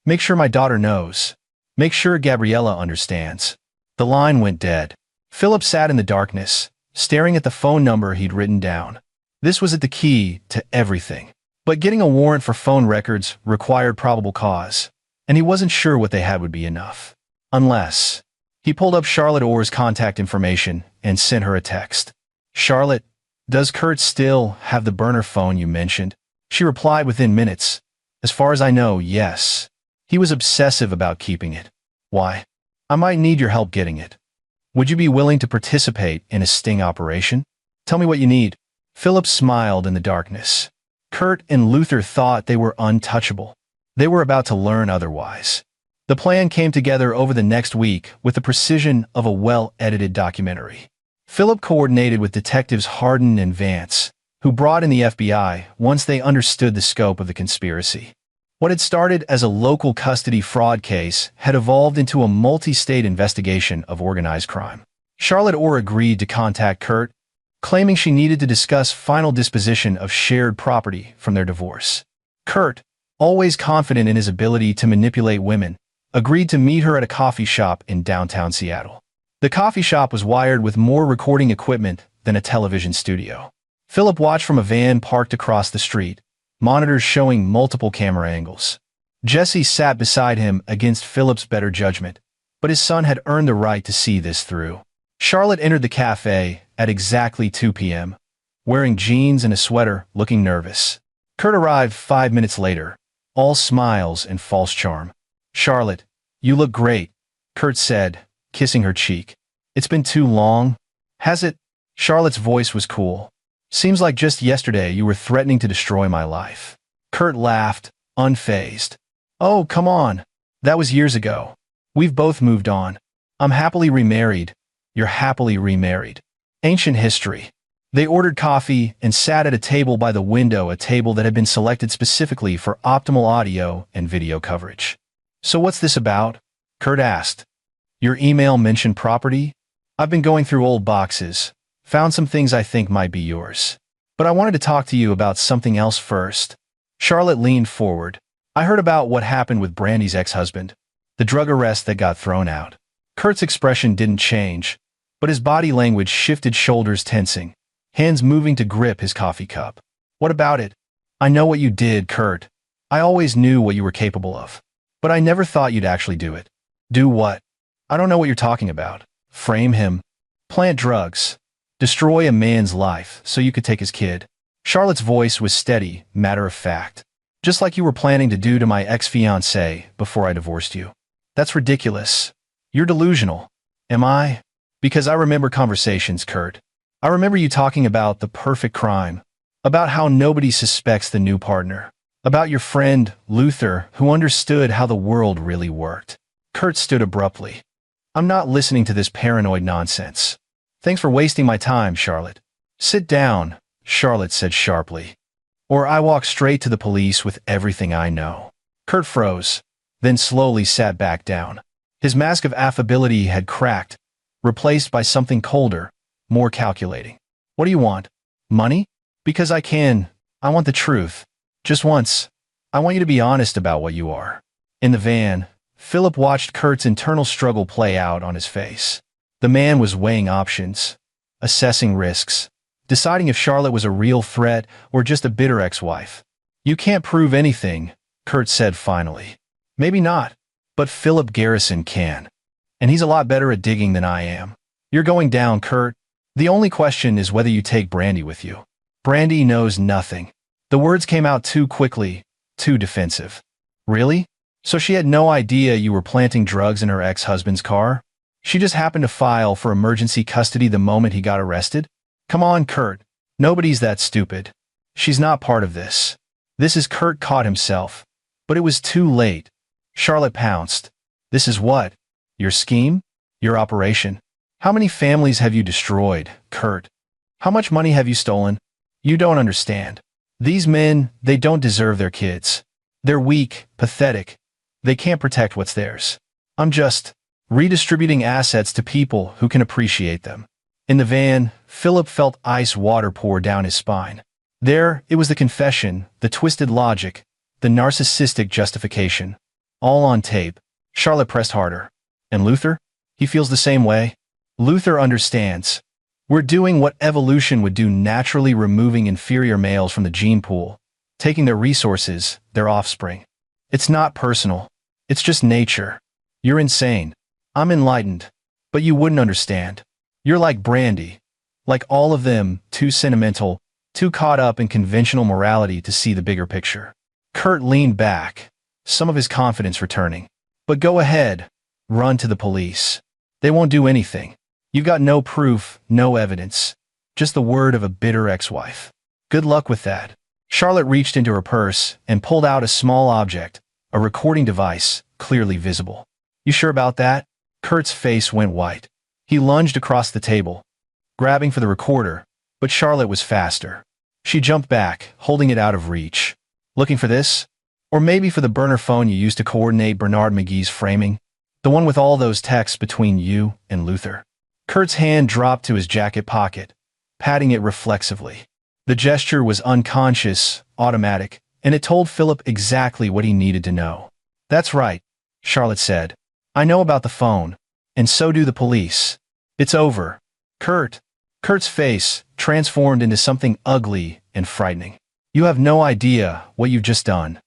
make sure my daughter knows. Make sure Gabriella understands. The line went dead. Philip sat in the darkness, staring at the phone number he'd written down. This was the key to everything. But getting a warrant for phone records required probable cause, and he wasn't sure what they had would be enough. Unless he pulled up Charlotte Orr's contact information and sent her a text. Charlotte, does Kurt still have the burner phone you mentioned? She replied within minutes. As far as I know, yes. He was obsessive about keeping it. Why? I might need your help getting it. Would you be willing to participate in a sting operation? Tell me what you need. Philip smiled in the darkness. Kurt and Luther thought they were untouchable. They were about to learn otherwise. The plan came together over the next week with the precision of a well-edited documentary. Philip coordinated with detectives Hardin and Vance, who brought in the FBI once they understood the scope of the conspiracy. What had started as a local custody fraud case had evolved into a multi-state investigation of organized crime. Charlotte Orr agreed to contact Kurt, claiming she needed to discuss final disposition of shared property from their divorce. Kurt, always confident in his ability to manipulate women, agreed to meet her at a coffee shop in downtown Seattle. The coffee shop was wired with more recording equipment than a television studio. Philip watched from a van parked across the street, monitors showing multiple camera angles. Jesse sat beside him against Philip's better judgment, but his son had earned the right to see this through. Charlotte entered the cafe at exactly 2 p.m., wearing jeans and a sweater, looking nervous. Kurt arrived 5 minutes later, all smiles and false charm. Charlotte, you look great, Kurt said, kissing her cheek. It's been too long, has it? Charlotte's voice was cool. Seems like just yesterday you were threatening to destroy my life. Kurt laughed, unfazed. Oh, come on. That was years ago. We've both moved on. I'm happily remarried. You're happily remarried. Ancient history. They ordered coffee and sat at a table by the window, a table that had been selected specifically for optimal audio and video coverage. So what's this about? Kurt asked. Your email mentioned property? I've been going through old boxes, found some things I think might be yours. But I wanted to talk to you about something else first. Charlotte leaned forward. I heard about what happened with Brandy's ex-husband, the drug arrest that got thrown out. Kurt's expression didn't change, but his body language shifted, shoulders tensing, hands moving to grip his coffee cup. What about it? I know what you did, Kurt. I always knew what you were capable of. But I never thought you'd actually do it. Do what? I don't know what you're talking about. Frame him. Plant drugs. Destroy a man's life so you could take his kid. Charlotte's voice was steady, matter of fact. Just like you were planning to do to my ex-fiancé before I divorced you. That's ridiculous. You're delusional. Am I? Because I remember conversations, Kurt. I remember you talking about the perfect crime. About how nobody suspects the new partner. About your friend, Luther, who understood how the world really worked. Kurt stood abruptly. I'm not listening to this paranoid nonsense. Thanks for wasting my time, Charlotte. Sit down, Charlotte said sharply. Or I walk straight to the police with everything I know. Kurt froze, then slowly sat back down. His mask of affability had cracked, replaced by something colder, more calculating. What do you want? Money? Because I can. I want the truth. Just once. I want you to be honest about what you are. In the van, Philip watched Kurt's internal struggle play out on his face. The man was weighing options, assessing risks, deciding if Charlotte was a real threat or just a bitter ex-wife. You can't prove anything, Kurt said finally. Maybe not, but Philip Garrison can. And he's a lot better at digging than I am. You're going down, Kurt. The only question is whether you take Brandy with you. Brandy knows nothing. The words came out too quickly, too defensive. Really? So she had no idea you were planting drugs in her ex-husband's car? She just happened to file for emergency custody the moment he got arrested? Come on, Kurt. Nobody's that stupid. She's not part of this. This is Kurt caught himself. But it was too late. Charlotte pounced. This is what? Your scheme? Your operation? How many families have you destroyed, Kurt? How much money have you stolen? You don't understand. These men, they don't deserve their kids. They're weak, pathetic. They can't protect what's theirs. I'm just redistributing assets to people who can appreciate them. In the van, Philip felt ice water pour down his spine. There, it was the confession, the twisted logic, the narcissistic justification. All on tape. Charlotte pressed harder. And Luther? He feels the same way? Luther understands. We're doing what evolution would do, naturally removing inferior males from the gene pool, taking their resources, their offspring. It's not personal. It's just nature. You're insane. I'm enlightened. But you wouldn't understand. You're like Brandy. Like all of them, too sentimental, too caught up in conventional morality to see the bigger picture. Kurt leaned back, some of his confidence returning. But go ahead. Run to the police. They won't do anything. You've got no proof, no evidence. Just the word of a bitter ex-wife. Good luck with that. Charlotte reached into her purse and pulled out a small object, a recording device, clearly visible. You sure about that? Kurt's face went white. He lunged across the table, grabbing for the recorder, but Charlotte was faster. She jumped back, holding it out of reach. Looking for this? Or maybe for the burner phone you used to coordinate Bernard McGee's framing? The one with all those texts between you and Luther? Kurt's hand dropped to his jacket pocket, patting it reflexively. The gesture was unconscious, automatic, and it told Philip exactly what he needed to know. That's right, Charlotte said. I know about the phone, and so do the police. It's over. Kurt's face transformed into something ugly and frightening. You have no idea what you've just done.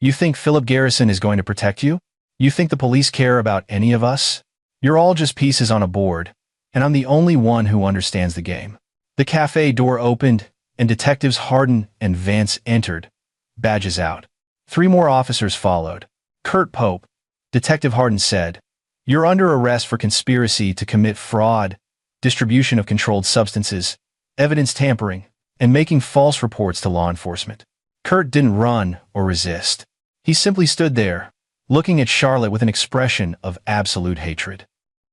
You think Philip Garrison is going to protect you? You think the police care about any of us? You're all just pieces on a board, and I'm the only one who understands the game. The cafe door opened, and Detectives Hardin and Vance entered, badges out. 3 more officers followed. Kurt Pope, Detective Hardin said, "You're under arrest for conspiracy to commit fraud, distribution of controlled substances, evidence tampering, and making false reports to law enforcement." Kurt didn't run or resist. He simply stood there, looking at Charlotte with an expression of absolute hatred.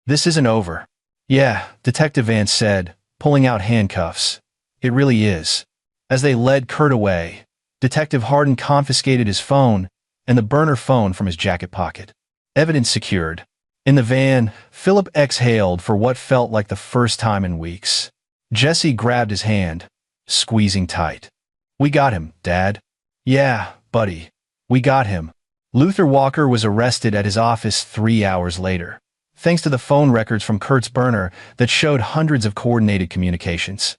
"This isn't over." "Yeah," Detective Vance said, pulling out handcuffs. "It really is." As they led Kurt away, Detective Hardin confiscated his phone and the burner phone from his jacket pocket. Evidence secured. In the van, Philip exhaled for what felt like the first time in weeks. Jesse grabbed his hand, squeezing tight. "We got him, Dad." "Yeah, buddy. We got him." Luther Walker was arrested at his office 3 hours later, thanks to the phone records from Kurt's burner that showed hundreds of coordinated communications.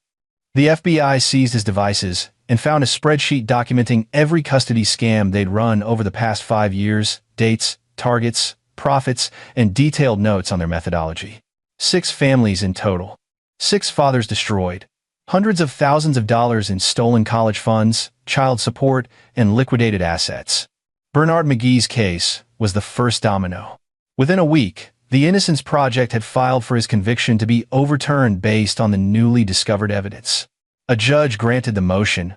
The FBI seized his devices and found a spreadsheet documenting every custody scam they'd run over the past 5 years, dates, targets, profits, and detailed notes on their methodology. 6 families in total. 6 fathers destroyed. Hundreds of thousands of dollars in stolen college funds, child support, and liquidated assets. Bernard McGee's case was the first domino. Within a week, the Innocence Project had filed for his conviction to be overturned based on the newly discovered evidence. A judge granted the motion,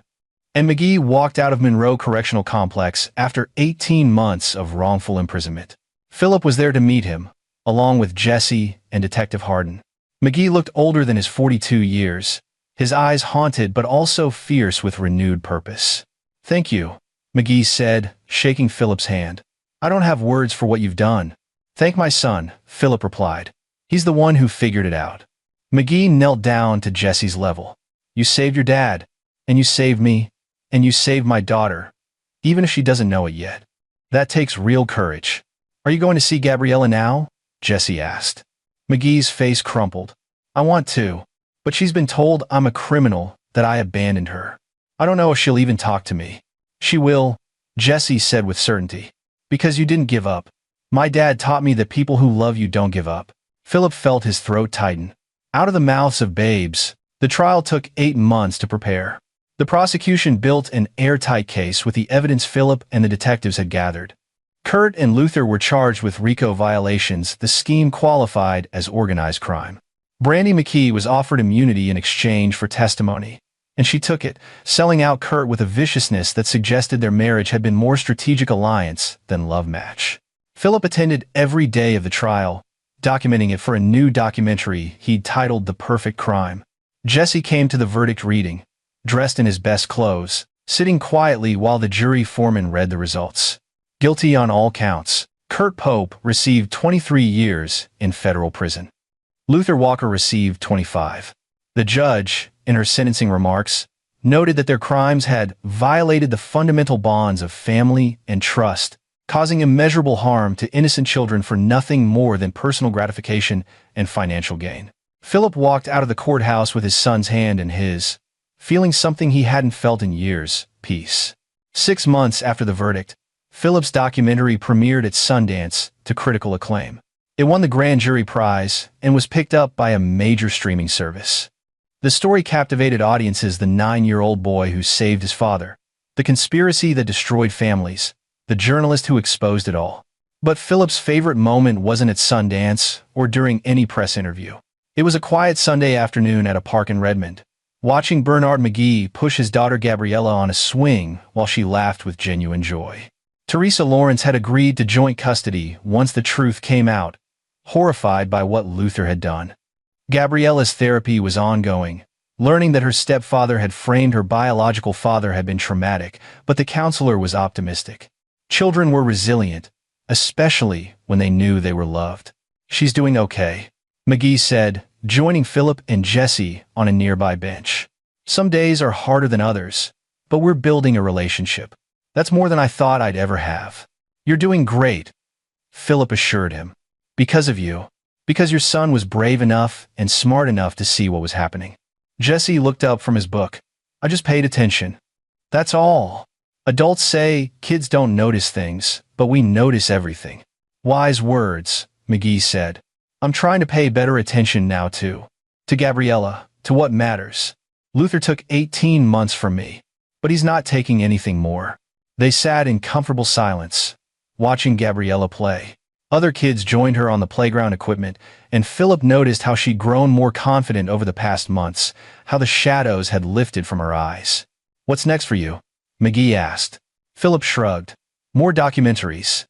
and McGee walked out of Monroe Correctional Complex after 18 months of wrongful imprisonment. Philip was there to meet him, along with Jesse and Detective Hardin. McGee looked older than his 42 years, his eyes haunted but also fierce with renewed purpose. "Thank you," McGee said, shaking Philip's hand. "I don't have words for what you've done." "Thank my son," Philip replied. "He's the one who figured it out." McGee knelt down to Jesse's level. "You saved your dad, and you saved me, and you saved my daughter, even if she doesn't know it yet. That takes real courage." "Are you going to see Gabriella now?" Jesse asked. McGee's face crumpled. "I want to, but she's been told I'm a criminal, that I abandoned her. I don't know if she'll even talk to me." "She will," Jesse said with certainty. "Because you didn't give up. My dad taught me that people who love you don't give up." Philip felt his throat tighten. Out of the mouths of babes, the trial took 8 months to prepare. The prosecution built an airtight case with the evidence Philip and the detectives had gathered. Kurt and Luther were charged with RICO violations. The scheme qualified as organized crime. Brandy McKee was offered immunity in exchange for testimony, and she took it, selling out Kurt with a viciousness that suggested their marriage had been more strategic alliance than love match. Philip attended every day of the trial, documenting it for a new documentary he'd titled The Perfect Crime. Jesse came to the verdict reading, dressed in his best clothes, sitting quietly while the jury foreman read the results. Guilty on all counts, Kurt Pope received 23 years in federal prison. Luther Walker received 25. The judge, in her sentencing remarks, noted that their crimes had violated the fundamental bonds of family and trust, causing immeasurable harm to innocent children for nothing more than personal gratification and financial gain. Philip walked out of the courthouse with his son's hand in his, feeling something he hadn't felt in years: peace. 6 months after the verdict, Philip's documentary premiered at Sundance to critical acclaim. It won the Grand Jury Prize and was picked up by a major streaming service. The story captivated audiences: the 9-year-old boy who saved his father, the conspiracy that destroyed families, the journalist who exposed it all. But Philip's favorite moment wasn't at Sundance or during any press interview. It was a quiet Sunday afternoon at a park in Redmond, watching Bernard McGee push his daughter Gabriella on a swing while she laughed with genuine joy. Teresa Lawrence had agreed to joint custody once the truth came out, horrified by what Luther had done. Gabriella's therapy was ongoing. Learning that her stepfather had framed her biological father had been traumatic, but the counselor was optimistic. Children were resilient, especially when they knew they were loved. "She's doing okay," McGee said, joining Philip and Jesse on a nearby bench. "Some days are harder than others, but we're building a relationship. That's more than I thought I'd ever have." "You're doing great," Philip assured him. "Because of you. Because your son was brave enough and smart enough to see what was happening." Jesse looked up from his book. "I just paid attention. That's all. Adults say kids don't notice things, but we notice everything." "Wise words," McGee said. "I'm trying to pay better attention now too. To Gabriella, to what matters. Luther took 18 months from me, but he's not taking anything more." They sat in comfortable silence, watching Gabriella play. Other kids joined her on the playground equipment, and Philip noticed how she'd grown more confident over the past months, how the shadows had lifted from her eyes. "What's next for you?" McGee asked. Philip shrugged. "More documentaries.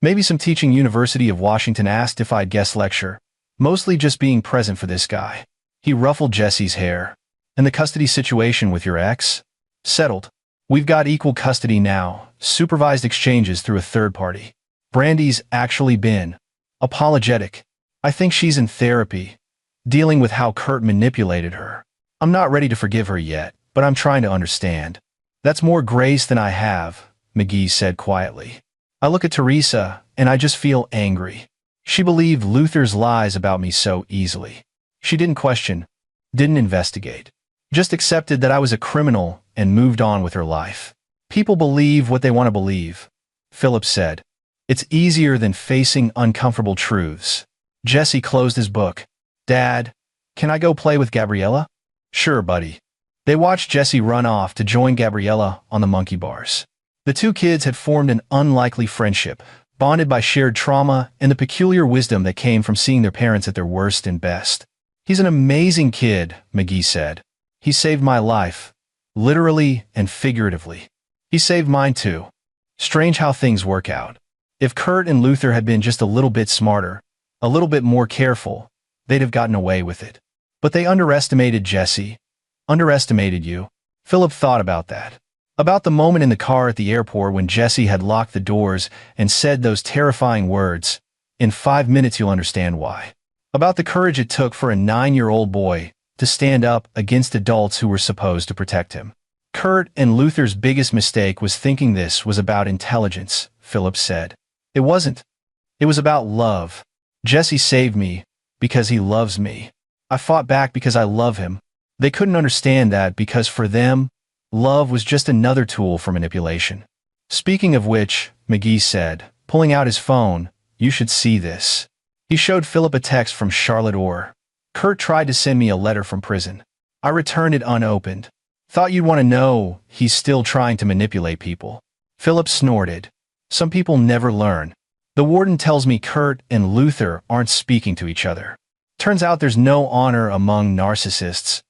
Maybe some teaching University of Washington asked if I'd guest lecture. Mostly just being present for this guy. He ruffled Jesse's hair. And the custody situation with your ex? Settled. We've got equal custody now, supervised exchanges through a third party. Brandy's actually been apologetic. I think she's in therapy, dealing with how Kurt manipulated her. I'm not ready to forgive her yet, but I'm trying to understand. That's more grace than I have, McGee said quietly. I look at Teresa, and I just feel angry. She believed Luther's lies about me so easily. She didn't question, didn't investigate. Just accepted that I was a criminal and moved on with her life. People believe what they want to believe, Philip said. It's easier than facing uncomfortable truths. Jesse closed his book. Dad, can I go play with Gabriella? Sure, buddy. They watched Jesse run off to join Gabriella on the monkey bars. The two kids had formed an unlikely friendship, bonded by shared trauma and the peculiar wisdom that came from seeing their parents at their worst and best. He's an amazing kid, McGee said. He saved my life, literally and figuratively. He saved mine too. Strange how things work out. If Kurt and Luther had been just a little bit smarter, a little bit more careful, they'd have gotten away with it. But they underestimated Jesse. Underestimated you. Philip thought about that. About the moment in the car at the airport when Jesse had locked the doors and said those terrifying words, "In 5 minutes you'll understand why." About the courage it took for a 9-year-old boy to stand up against adults who were supposed to protect him. Kurt and Luther's biggest mistake was thinking this was about intelligence, Philip said. It wasn't. It was about love. Jesse saved me because he loves me. I fought back because I love him. They couldn't understand that because for them, love was just another tool for manipulation. Speaking of which, McGee said, pulling out his phone, you should see this. He showed Philip a text from Charlotte Orr. Kurt tried to send me a letter from prison. I returned it unopened. Thought you'd want to know he's still trying to manipulate people. Philip snorted. Some people never learn. The warden tells me Kurt and Luther aren't speaking to each other. Turns out there's no honor among narcissists.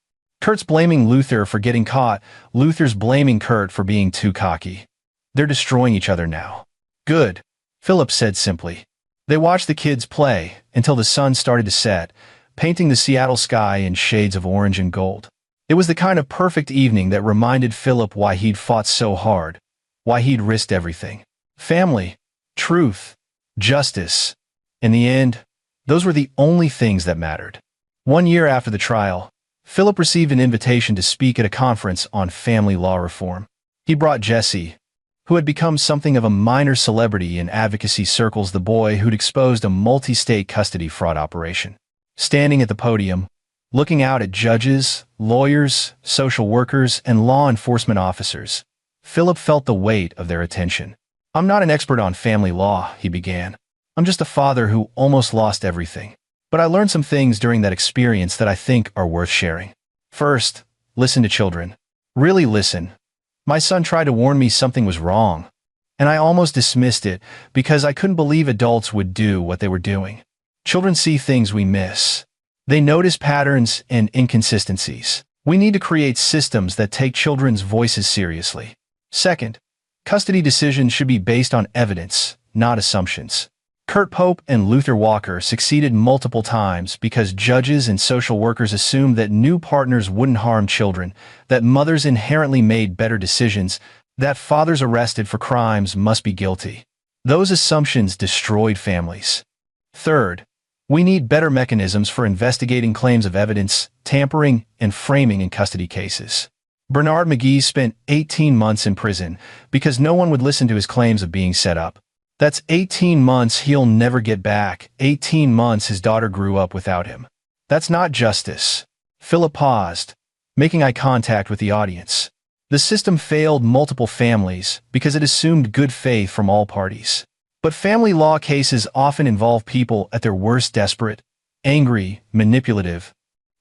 Kurt's blaming Luther for getting caught. Luther's blaming Kurt for being too cocky. They're destroying each other now. Good, Philip said simply. They watched the kids play until the sun started to set, painting the Seattle sky in shades of orange and gold. It was the kind of perfect evening that reminded Philip why he'd fought so hard, why he'd risked everything. Family, truth, justice. In the end, those were the only things that mattered. 1 year after the trial, Philip received an invitation to speak at a conference on family law reform. He brought Jesse, who had become something of a minor celebrity in advocacy circles, the boy who'd exposed a multi-state custody fraud operation. Standing at the podium, looking out at judges, lawyers, social workers, and law enforcement officers, Philip felt the weight of their attention. I'm not an expert on family law, he began. I'm just a father who almost lost everything. But I learned some things during that experience that I think are worth sharing. First, listen to children. Really listen. My son tried to warn me something was wrong, and I almost dismissed it because I couldn't believe adults would do what they were doing. Children see things we miss. They notice patterns and inconsistencies. We need to create systems that take children's voices seriously. Second, custody decisions should be based on evidence, not assumptions. Kurt Pope and Luther Walker succeeded multiple times because judges and social workers assumed that new partners wouldn't harm children, that mothers inherently made better decisions, that fathers arrested for crimes must be guilty. Those assumptions destroyed families. Third, we need better mechanisms for investigating claims of evidence, tampering, and framing in custody cases. Bernard McGee spent 18 months in prison because no one would listen to his claims of being set up. That's 18 months he'll never get back, 18 months his daughter grew up without him. That's not justice. Philip paused, making eye contact with the audience. The system failed multiple families because it assumed good faith from all parties. But family law cases often involve people at their worst, desperate, angry, manipulative.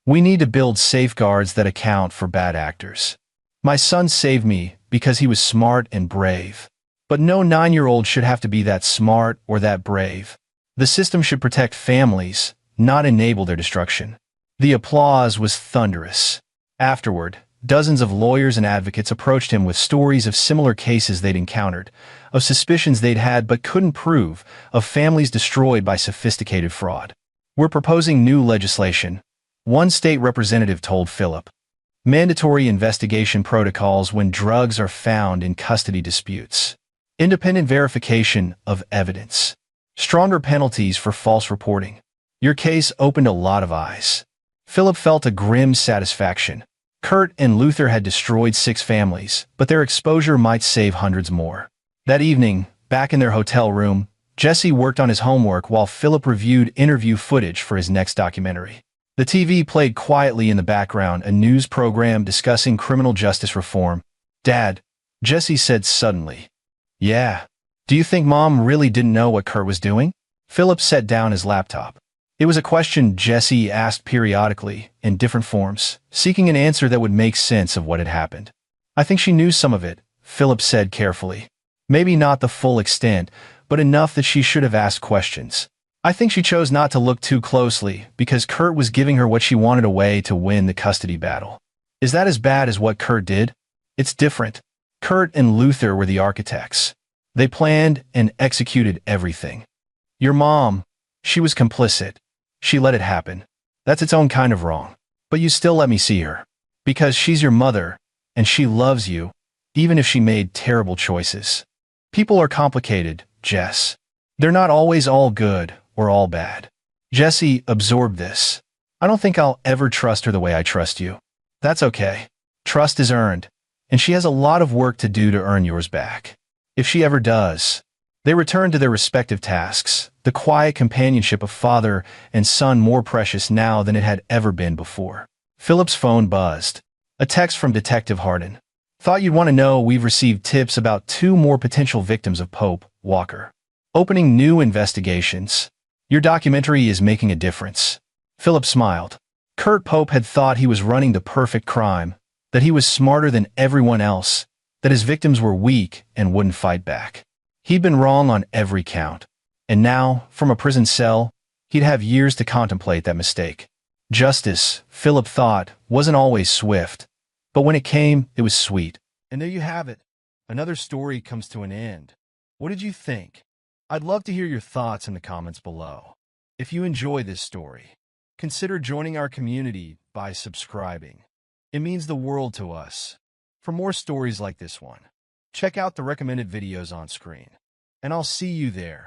We need to build safeguards that account for bad actors. My son saved me because he was smart and brave. But no 9-year-old should have to be that smart or that brave. The system should protect families, not enable their destruction. The applause was thunderous. Afterward, Dozens of lawyers and advocates approached him with stories of similar cases they'd encountered, of suspicions they'd had but couldn't prove, of families destroyed by sophisticated fraud. "We're proposing new legislation," one state representative told Philip. "Mandatory investigation protocols when drugs are found in custody disputes. Independent verification of evidence. Stronger penalties for false reporting." Your case opened a lot of eyes. Philip felt a grim satisfaction. Kurt and Luther had destroyed 6 families, but their exposure might save hundreds more. That evening, back in their hotel room, Jesse worked on his homework while Philip reviewed interview footage for his next documentary. The TV played quietly in the background, a news program discussing criminal justice reform. "Dad," Jesse said suddenly. "Yeah. Do you think Mom really didn't know what Kurt was doing?" Philip set down his laptop. It was a question Jesse asked periodically, in different forms, seeking an answer that would make sense of what had happened. "I think she knew some of it," Philip said carefully. "Maybe not the full extent, but enough that she should have asked questions. I think she chose not to look too closely because Kurt was giving her what she wanted a way to win the custody battle." "Is that as bad as what Kurt did?" "It's different. Kurt and Luther were the architects. They planned and executed everything. Your mom, she was complicit. She let it happen. That's its own kind of wrong. But you still let me see her. Because she's your mother, and she loves you, even if she made terrible choices. People are complicated, Jess. They're not always all good or all bad." Jesse absorbed this. "I don't think I'll ever trust her the way I trust you." "That's okay. Trust is earned, and she has a lot of work to do to earn yours back. If she ever does." They returned to their respective tasks, the quiet companionship of father and son more precious now than it had ever been before. Philip's phone buzzed. A text from Detective Hardin. "Thought you'd want to know we've received tips about 2 more potential victims of Pope Walker. Opening new investigations. Your documentary is making a difference." Philip smiled. Kurt Pope had thought he was running the perfect crime, that he was smarter than everyone else, that his victims were weak and wouldn't fight back. He'd been wrong on every count. And now, from a prison cell, he'd have years to contemplate that mistake. Justice, Philip thought, wasn't always swift, but when it came, it was sweet. And there you have it. Another story comes to an end. What did you think? I'd love to hear your thoughts in the comments below. If you enjoy this story, consider joining our community by subscribing. It means the world to us. For more stories like this one, check out the recommended videos on screen. And I'll see you there.